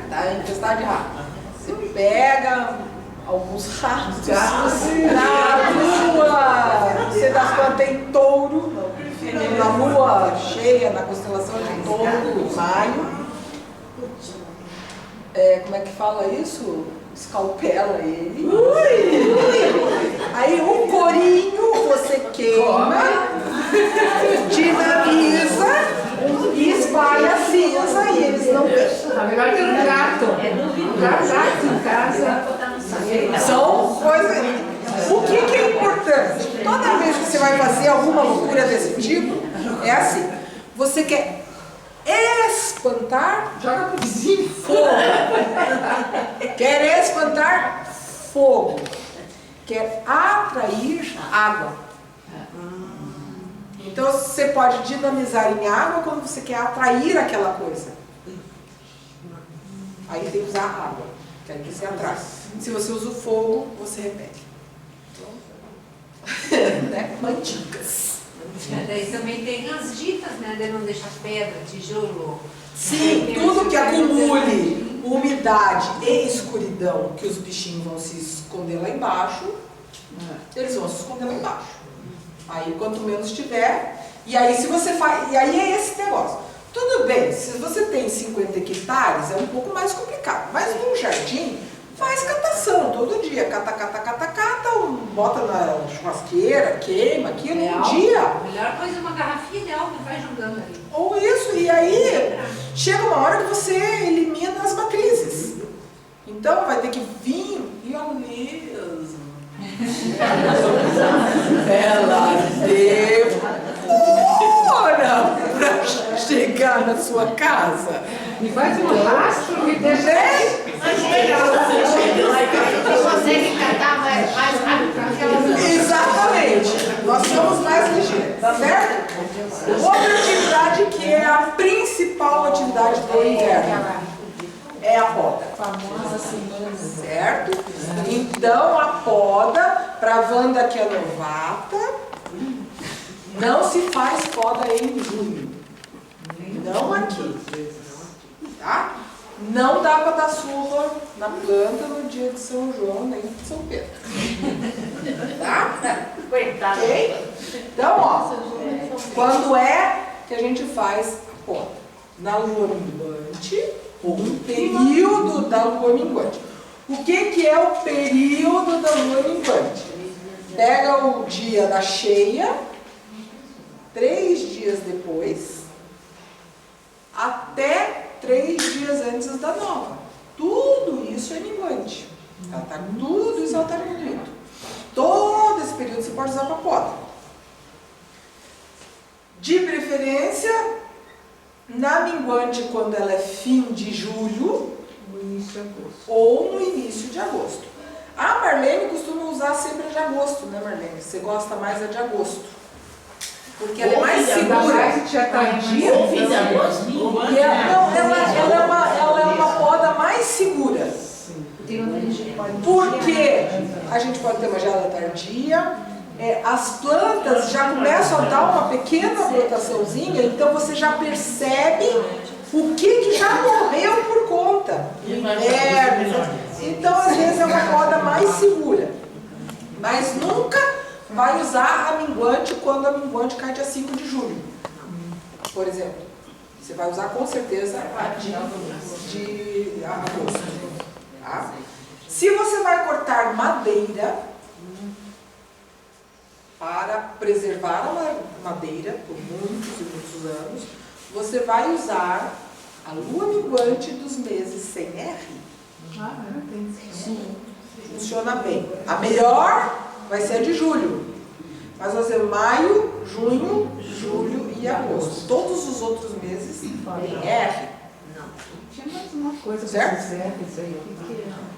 tá? Infestar de rato, você pega alguns ratos na lua, você das quando tem touro, na lua cheia, na constelação de touro, maio. Como é que fala isso? Escalpela ele. Aí o corinho você queima, dinamiza e espalha a cinza e eles não veem. Melhor ter um gato. Gato em casa. São coisas. O que é importante? Toda vez que você vai fazer alguma loucura desse tipo, é assim. Você quer espantar, joga pro vizinho fogo. Quer espantar fogo. Quer atrair água. Então você pode dinamizar em água quando você quer atrair aquela coisa. Aí tem que usar água, que aí você atrai. Se você usa o fogo, você repete. Né? Manticas. Daí também tem as dicas, né? De não deixar pedra, tijolo. Sim, tudo que acumule umidade e escuridão, que os bichinhos vão se esconder lá embaixo, eles vão se esconder lá embaixo. Aí quanto menos tiver, e aí se você faz, e aí é esse negócio. Tudo bem, se você tem 50 hectares, é um pouco mais complicado, mas num jardim, faz catação todo dia, cata, bota na churrasqueira, queima aquilo um dia. A melhor coisa é uma garrafinha de álcool e vai jogando ali. Ou isso, e aí chega uma hora que você elimina as matrizes. Então vai ter que vir e a lesma. Ela demora pra chegar na sua casa. E faz um rastro que deixa. Consegue catar mais rápido para aquelas. Exatamente. Nós somos mais ligeiros, tá certo? Outra atividade que é a principal atividade do inverno é a poda. Certo? Então a poda, para a Wanda que é novata, não se faz poda em junho. Não aqui. Tá? Não dá para dar surra na planta no dia de São João nem de São Pedro. Tá? Coitado. Ok? Então, ó, quando é que a gente faz a poda? Na lua minguante ou no período da lua minguante. O que é o período da lua minguante? Pega o dia da cheia, 3 dias depois, até 3 dias antes da nova. Tudo isso é minguante. Tudo isso ela está minguando. Todo esse período você pode usar para poda. De preferência, na minguante, quando ela é fim de julho, ou no início de agosto. A Marlene costuma usar sempre de agosto, né, Marlene? Você gosta mais de agosto. Porque ela é mais segura. Já tá dia. E ela é uma poda mais segura. Porque a gente pode ter uma geada tardia, as plantas já começam a dar uma pequena brotaçãozinha, então você já percebe o que já morreu por conta. Então, às vezes, é uma poda mais segura. Mas nunca vai usar a minguante quando a minguante cai dia 5 de julho. Por exemplo, você vai usar com certeza a de agosto. Tá? Se você vai cortar madeira para preservar a madeira por muitos e muitos anos, você vai usar a lua minguante dos meses sem R. Sim. Funciona bem. A melhor vai ser a de julho. Mas vai ser maio, junho, julho e agosto. Todos os outros meses tem R. Tinha mais uma coisa certo? Isso aí.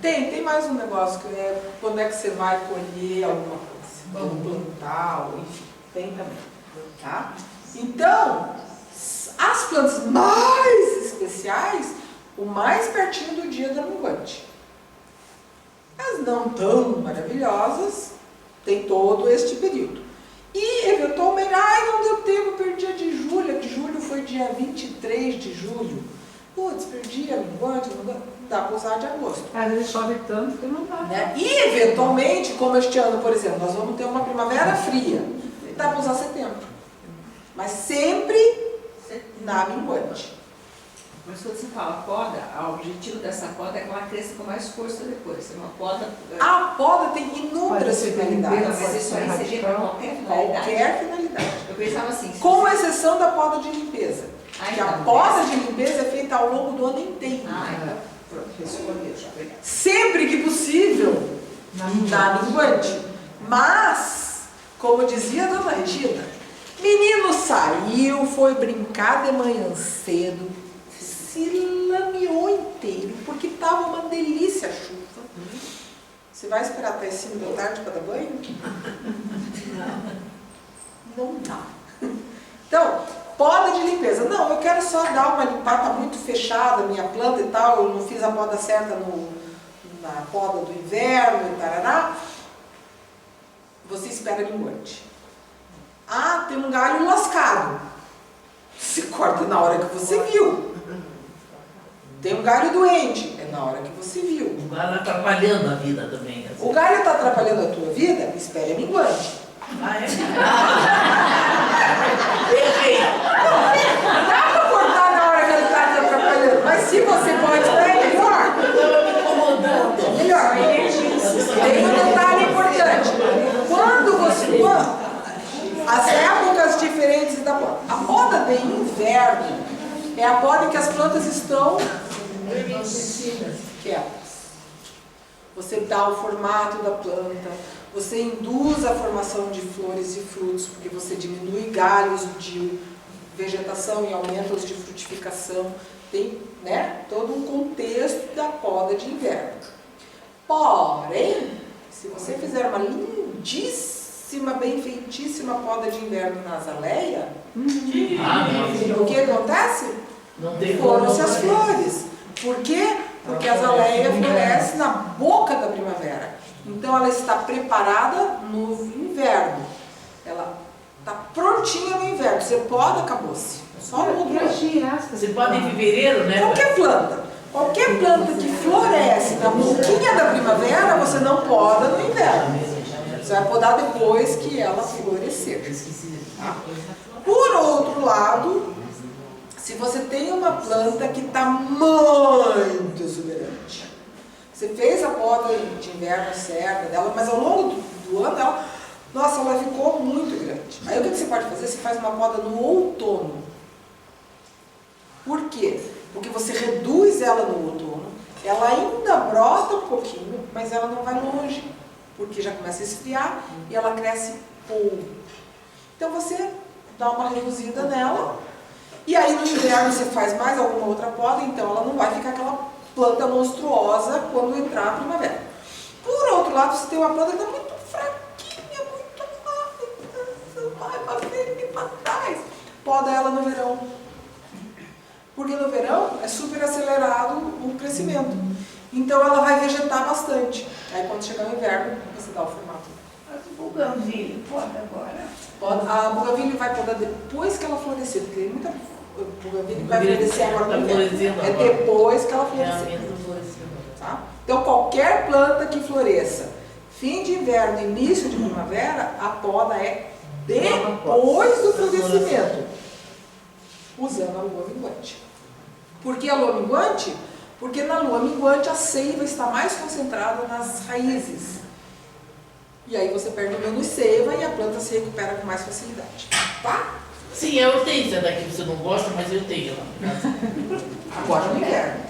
Tem mais um negócio que é quando é que você vai colher alguma coisa. bambu tal, enfim, tem também, tá? Então, as plantas mais especiais, o mais pertinho do dia da minguante. As não tão maravilhosas, tem todo este período. E, eventualmente, não deu tempo, perdi a de julho. A de julho foi dia 23 de julho. Putz, perdi a minguante, não dá para usar de agosto. Às vezes chove tanto que não dá. Né? E, eventualmente, como este ano, por exemplo, nós vamos ter uma primavera fria, dá para usar setembro. Mas sempre na minguante. Mas quando você fala poda, o objetivo dessa poda é que ela cresça com mais força depois. É uma poda... A poda tem inúmeras finalidades. Mas isso aí seria para qualquer finalidade? Qualquer finalidade. Eu pensava assim... Com exceção da poda de limpeza. Que a então, poda de limpeza é feita ao longo do ano inteiro. Então, pronto, respondeu já. Sempre que possível, na minguante. Mas, como dizia a dona Regina, menino saiu, foi brincar de manhã cedo, se lameou inteiro, porque estava uma delícia a chuva. Você vai esperar até as 5 da tarde para dar banho? Não dá. Então, poda de limpeza. Não, eu quero só dar uma limpada, está muito fechada a minha planta e tal, eu não fiz a poda certa na poda do inverno e tarará. Você espera minguante. Ah, tem um galho lascado. Se corta na hora que você viu. Tem um galho doente, é na hora que você viu. O galho atrapalhando a vida também. Assim. O galho está atrapalhando a tua vida? Espere a minguante. Errei! Não dá para cortar na hora que ele está te atrapalhando, mas se você pode, é melhor. Estava me incomodando. Melhor. Tem um detalhe importante. Quando você... As épocas diferentes da poda. A poda de inverno é a poda em que as plantas estão quietas. Você dá o formato da planta, você induz a formação de flores e frutos, porque você diminui galhos de vegetação e aumenta os de frutificação. Tem, né, todo um contexto da poda de inverno. Porém, se você fizer uma lindíssima, bem feitíssima poda de inverno na azaleia, o que acontece? Foram-se as flores. Por quê? Porque a azaleia floresce na boca da primavera. Então ela está preparada no inverno. Ela está prontinha no inverno. Você poda, acabou-se. Só no Você pode em fevereiro, né? Qualquer planta. Qualquer planta que floresce na boquinha da primavera, você não poda no inverno. Você vai podar depois que ela florescer. Por outro lado, se você tem uma planta que está muito exuberante, você fez a poda de inverno certa dela, mas ao longo do ano ela ficou muito grande. Aí o que você pode fazer? Você faz uma poda no outono. Por quê? Porque você reduz ela no outono, ela ainda brota um pouquinho, mas ela não vai longe, porque já começa a esfriar e ela cresce pouco. Então você dá uma reduzida nela, e aí no inverno você faz mais alguma outra poda, então ela não vai ficar aquela planta monstruosa quando entrar a primavera. Por outro lado, você tem uma planta que está muito fraquinha, muito vai para frente e para trás. Poda ela no verão. Porque no verão é super acelerado o crescimento. Então ela vai vegetar bastante. Aí quando chegar o inverno, você dá o formato. Mas o buganvílleo poda agora? A buganvílleo vai podar depois que ela florescer, porque tem muita buganvílleo que vai florescer agora no inverno. É depois que ela florescer. Tá? Então qualquer planta que floresça, fim de inverno, início de primavera, a poda é depois do florescimento, usando a lua minguante. Por que a lua minguante? Porque na lua minguante a seiva está mais concentrada nas raízes. E aí você perde menos seiva e a planta se recupera com mais facilidade. Tá? Sim, eu tenho essa daqui, você não gosta, mas eu tenho lá. Agora no inverno.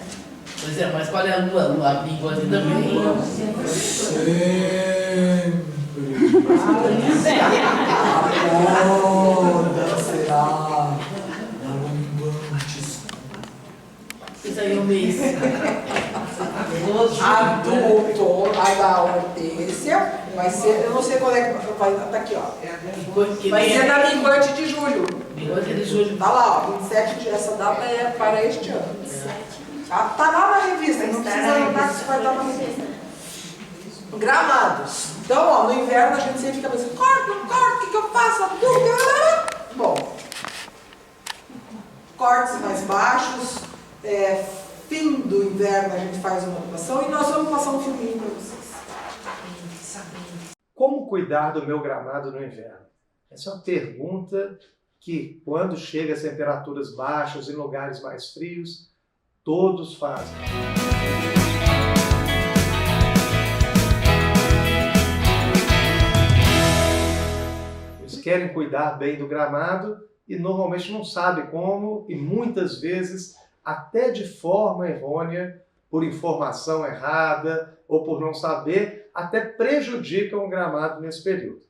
Pois é, mas qual é a lua? A minguante também. Isso aí é um mês. A do outono, a da hortência Vai ser, eu não sei qual é que vai estar aqui, ó. Que Vai nem ser na minguante de julho. Minguante de julho. Tá lá, ó, 27 de essa data é para este ano. Tá lá na revista, não precisa anotar que isso vai estar na revista. Gramados. Então, ó, no inverno a gente sempre fica pensando, corta, o que eu faço? Bom, cortes mais baixos, fim do inverno a gente faz uma animação e nós vamos passar um filminho para vocês. Como cuidar do meu gramado no inverno? Essa é uma pergunta que, quando chega às temperaturas baixas, em lugares mais frios, todos fazem. Eles querem cuidar bem do gramado e normalmente não sabem como, e muitas vezes, até de forma errônea, por informação errada ou por não saber, até prejudicam o gramado nesse período.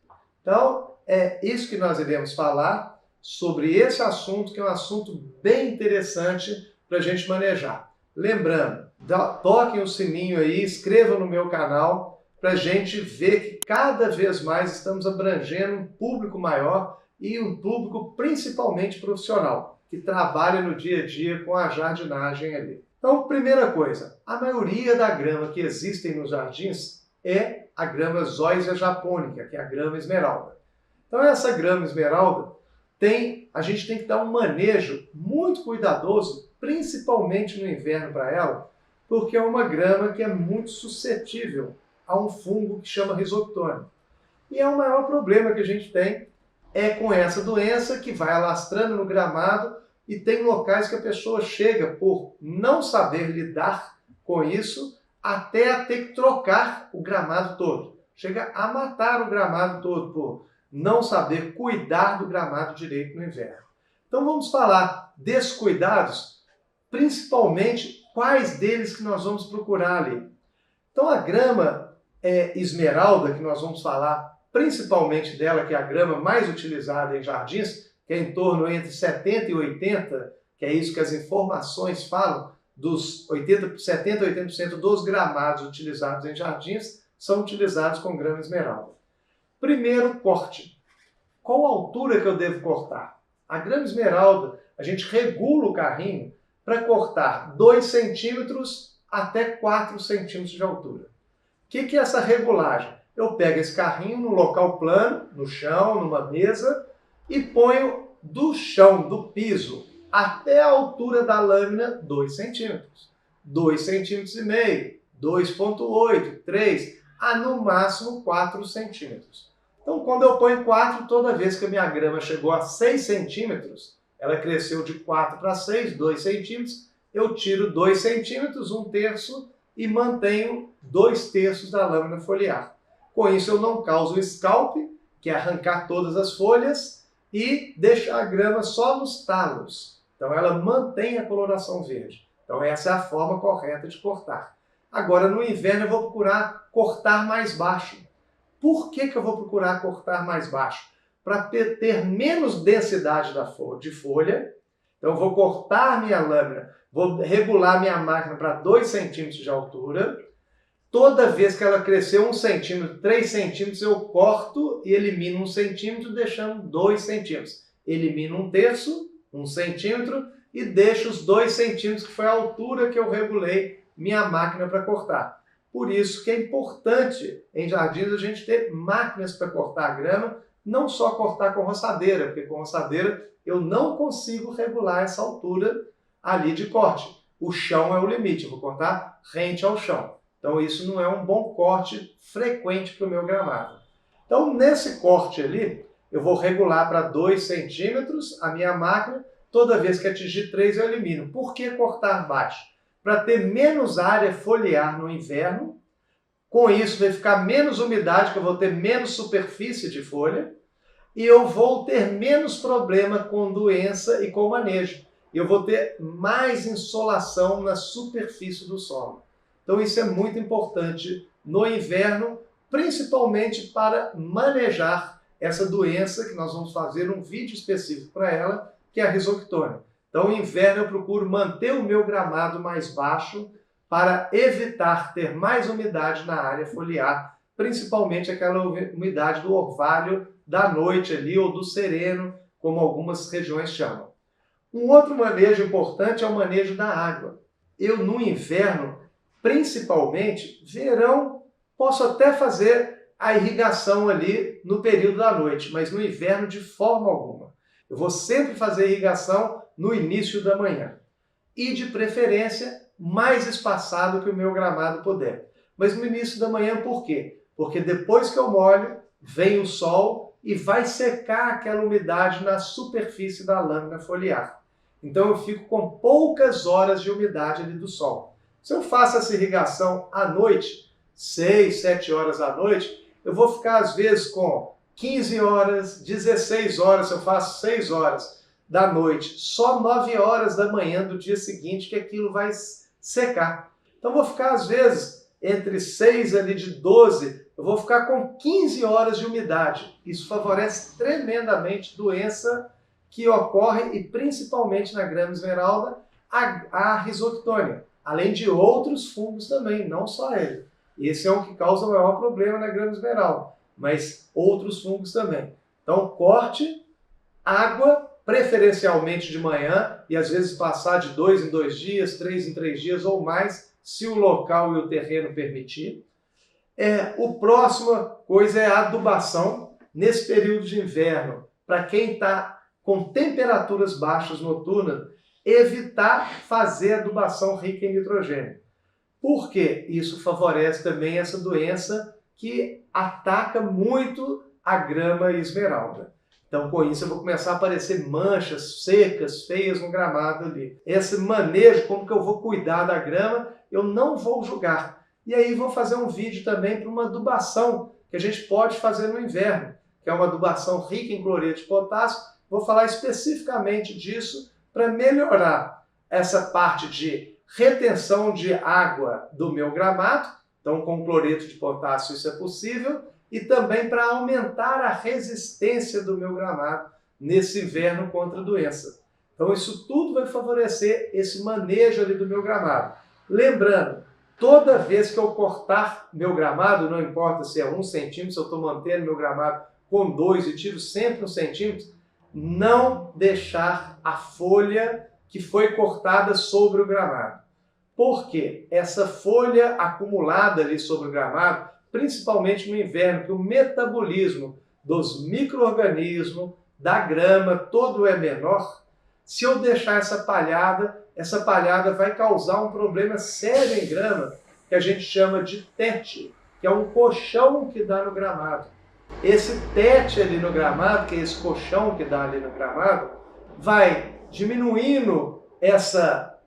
Então, é isso que nós iremos falar sobre esse assunto, que é um assunto bem interessante para a gente manejar. Lembrando, toquem o sininho aí, inscrevam no meu canal, para a gente ver que cada vez mais estamos abrangendo um público maior e um público principalmente profissional, que trabalha no dia a dia com a jardinagem ali. Então, primeira coisa, a maioria da grama que existem nos jardins é a grama Zoysia japonica, que é a grama esmeralda. Então, essa grama esmeralda, a gente tem que dar um manejo muito cuidadoso, principalmente no inverno para ela, porque é uma grama que é muito suscetível a um fungo que chama risoctone. E é o maior problema que a gente tem com essa doença que vai alastrando no gramado e tem locais que a pessoa chega por não saber lidar com isso até a ter que trocar o gramado todo. Chega a matar o gramado todo por não saber cuidar do gramado direito no inverno. Então vamos falar desses cuidados, principalmente quais deles que nós vamos procurar ali. Então a grama esmeralda, que nós vamos falar principalmente dela, que é a grama mais utilizada em jardins, que é em torno entre 70 e 80, que é isso que as informações falam, dos 70 a 80% dos gramados utilizados em jardins são utilizados com grama esmeralda. Primeiro, corte. Qual a altura que eu devo cortar? A grama esmeralda, a gente regula o carrinho para cortar 2 centímetros até 4 centímetros de altura. O que é essa regulagem? Eu pego esse carrinho no local plano, no chão, numa mesa, e ponho do chão, do piso, até a altura da lâmina 2 centímetros. 2,5 centímetros, 2,8, 3, no máximo 4 centímetros. Então, quando eu ponho 4, toda vez que a minha grama chegou a 6 centímetros, ela cresceu de 4 para 6, 2 centímetros, eu tiro 2 centímetros, 1/3, e mantenho 2/3 da lâmina foliar. Com isso, eu não causo scalp, que é arrancar todas as folhas, e deixar a grama só nos talos. Então, ela mantém a coloração verde. Então, essa é a forma correta de cortar. Agora, no inverno, eu vou procurar cortar mais baixo. Por que eu vou procurar cortar mais baixo? Para ter menos densidade de folha. Então, eu vou cortar minha lâmina, vou regular minha máquina para 2 centímetros de altura. Toda vez que ela crescer 1 centímetro, 3 centímetros, eu corto e elimino 1 centímetro, deixando 2 centímetros. Elimino 1/3, 1 centímetro, e deixo os 2 centímetros, que foi a altura que eu regulei minha máquina para cortar. Por isso que é importante em jardins a gente ter máquinas para cortar a grama, não só cortar com roçadeira, porque com roçadeira eu não consigo regular essa altura ali de corte. O chão é o limite, eu vou cortar rente ao chão. Então isso não é um bom corte frequente para o meu gramado. Então nesse corte ali, eu vou regular para 2 centímetros a minha máquina, toda vez que atingir 3 eu elimino. Por que cortar baixo? Para ter menos área foliar no inverno, com isso vai ficar menos umidade, que eu vou ter menos superfície de folha, e eu vou ter menos problema com doença e com manejo. Eu vou ter mais insolação na superfície do solo. Então isso é muito importante no inverno, principalmente para manejar essa doença, que nós vamos fazer um vídeo específico para ela, que é a risoctone. Então, no inverno eu procuro manter o meu gramado mais baixo para evitar ter mais umidade na área foliar, principalmente aquela umidade do orvalho da noite ali, ou do sereno, como algumas regiões chamam. Um outro manejo importante é o manejo da água. Eu, no inverno, principalmente, verão, posso até fazer a irrigação ali no período da noite, mas no inverno de forma alguma. Eu vou sempre fazer irrigação no início da manhã. E, de preferência, mais espaçado que o meu gramado puder. Mas no início da manhã, por quê? Porque depois que eu molho, vem o sol e vai secar aquela umidade na superfície da lâmina foliar. Então eu fico com poucas horas de umidade ali do sol. Se eu faço essa irrigação à noite, 6, 7 horas à noite, eu vou ficar às vezes com 15 horas, 16 horas, se eu faço 6 horas da noite, só 9 horas da manhã do dia seguinte que aquilo vai secar. Então eu vou ficar às vezes entre 6 ali de 12, eu vou ficar com 15 horas de umidade. Isso favorece tremendamente doença que ocorre, e principalmente na grama esmeralda, a risoctônia, além de outros fungos também, não só ele. Esse é o que causa o maior problema na grama esmeralda, mas outros fungos também. Então, corte, água, preferencialmente de manhã, e às vezes passar de 2 em 2 dias, 3 em 3 dias ou mais, se o local e o terreno permitir. O próxima coisa é a adubação. Nesse período de inverno, para quem está com temperaturas baixas noturnas, evitar fazer adubação rica em nitrogênio. Por quê? Isso favorece também essa doença que ataca muito a grama esmeralda. Então, com isso, eu vou começar a aparecer manchas secas, feias no gramado ali. Esse manejo, como que eu vou cuidar da grama, eu não vou julgar. E aí vou fazer um vídeo também para uma adubação que a gente pode fazer no inverno, que é uma adubação rica em cloreto de potássio. Vou falar especificamente disso para melhorar essa parte de retenção de água do meu gramado. Então, com cloreto de potássio isso é possível. E também para aumentar a resistência do meu gramado nesse inverno contra a doença. Então, isso tudo vai favorecer esse manejo ali do meu gramado. Lembrando, toda vez que eu cortar meu gramado, não importa se é 1 centímetro, se eu estou mantendo meu gramado com 2 e tiro sempre 1 centímetro, não deixar a folha que foi cortada sobre o gramado. Por quê? Essa folha acumulada ali sobre o gramado, principalmente no inverno, que o metabolismo dos micro-organismos, da grama, todo é menor. Se eu deixar essa palhada vai causar um problema sério em grama, que a gente chama de tete, que é um colchão que dá no gramado. Esse tete ali no gramado, que é esse colchão que dá ali no gramado, vai diminuindo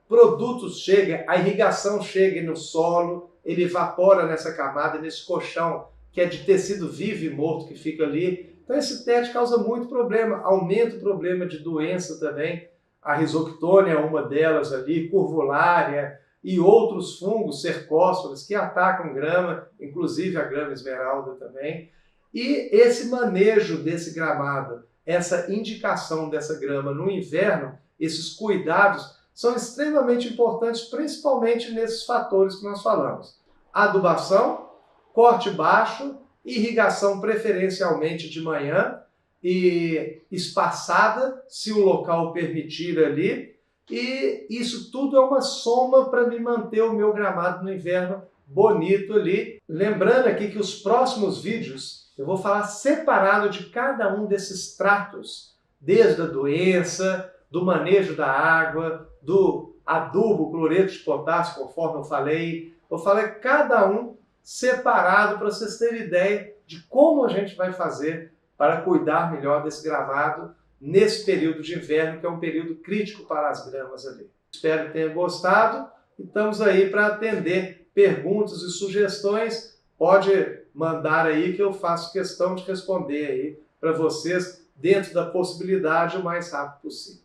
produtos chega, a irrigação chega no solo, ele evapora nessa camada, nesse colchão, que é de tecido vivo e morto que fica ali. Então esse tete causa muito problema, aumenta o problema de doença também. A risoctônia é uma delas ali, curvulária e outros fungos, cercósporas, que atacam grama, inclusive a grama esmeralda também. E esse manejo desse gramado, essa indicação dessa grama no inverno, esses cuidados, são extremamente importantes, principalmente nesses fatores que nós falamos. Adubação, corte baixo, irrigação preferencialmente de manhã e espaçada, se o local permitir ali. E isso tudo é uma soma para me manter o meu gramado no inverno bonito ali. Lembrando aqui que os próximos vídeos eu vou falar separado de cada um desses tratos, desde a doença, do manejo da água, do adubo, cloreto de potássio, conforme eu falei. Vou falar cada um separado para vocês terem ideia de como a gente vai fazer para cuidar melhor desse gramado nesse período de inverno, que é um período crítico para as gramas ali. Espero que tenham gostado e estamos aí para atender perguntas e sugestões. Pode mandar aí que eu faço questão de responder aí para vocês dentro da possibilidade o mais rápido possível.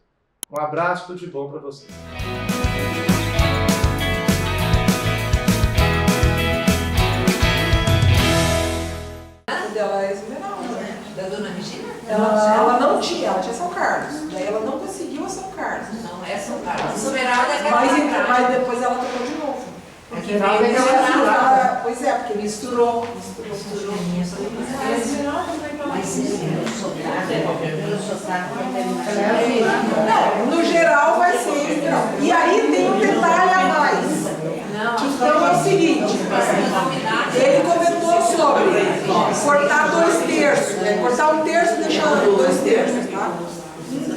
Um abraço, tudo de bom para vocês. Dela é esmeralda, né? Da dona Regina? Ela não tinha, ela tinha São Carlos. Daí ela não conseguiu a São Carlos. Não é São Carlos. Esmeralda é mas depois ela trocou de novo. Porque Esmeralda é aquela pois é, porque misturou. Não, no geral vai ser. E aí tem um detalhe a mais. Então é o seguinte, ele comentou sobre cortar 2/3, né? Cortar 1/3 e deixar 2/3, tá?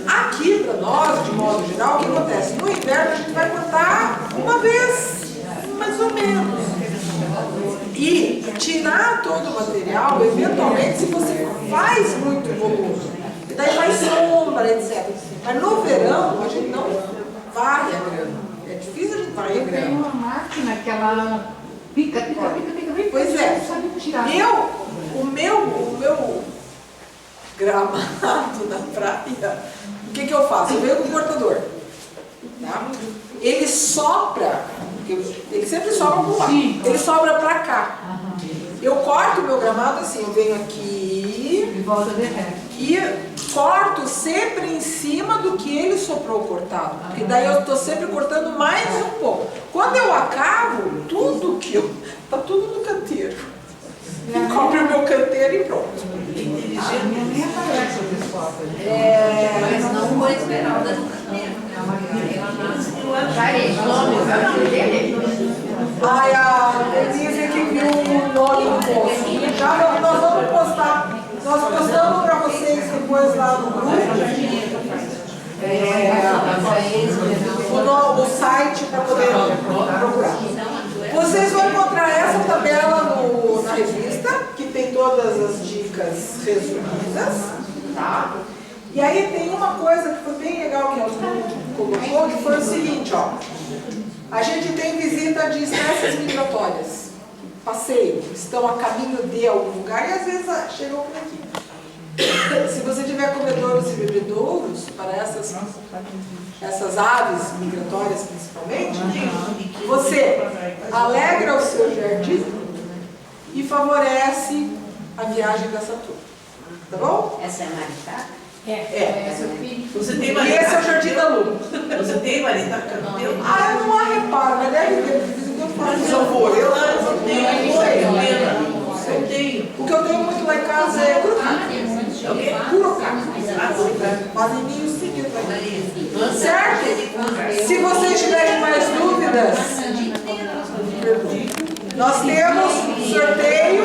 Aqui para nós, de modo geral, o que acontece? No inverno a gente vai cortar uma vez, mais ou menos. E tirar todo o material, eventualmente, se você faz muito volume, e daí faz sombra, etc. Mas no verão a gente não varre a grama. É difícil a gente varrer a grama. Tem uma máquina que ela pica. Pois é. O meu gramado na praia, o que eu faço? Eu venho com o cortador. Tá? Ele sopra, ele sempre sobra por lá. Ele sobra pra cá. Eu corto o meu gramado assim, eu venho aqui e volta derrete. E corto sempre em cima do que ele soprou cortado. Porque daí eu estou sempre cortando mais um pouco. Quando eu acabo, tudo que eu... Tá tudo no canteiro. Cobre o meu canteiro e pronto. Nem aparece o pessoal. Mas não foi Esmeralda no canteiro. Ai, a Denise que viu o nome no post. Já nós vamos postar. Nós postamos para vocês depois lá no grupo o site para poder procurar. Vocês vão encontrar essa tabela na revista, que tem todas as dicas resumidas, tá? E aí tem uma coisa que foi bem legal que a colocou, que foi o seguinte, ó. A gente tem visita de espécies migratórias. Passeio, estão a caminho de algum lugar e às vezes chegam por aqui. Se você tiver comedouros e bebedouros para essas aves migratórias principalmente, você alegra o seu jardim e favorece a viagem dessa turma. Tá bom? Essa é a Maritaca? Você tem E esse é o Jardim da Lua. Você tem Maritaca no teu? Ah, eu não a reparo, mas deve ter. Eu vou, eu não tenho. Eu tenho. O que eu tenho muito lá em casa é curocá. Malinho seguido. Certo? Se vocês tiverem mais dúvidas, nós temos sorteio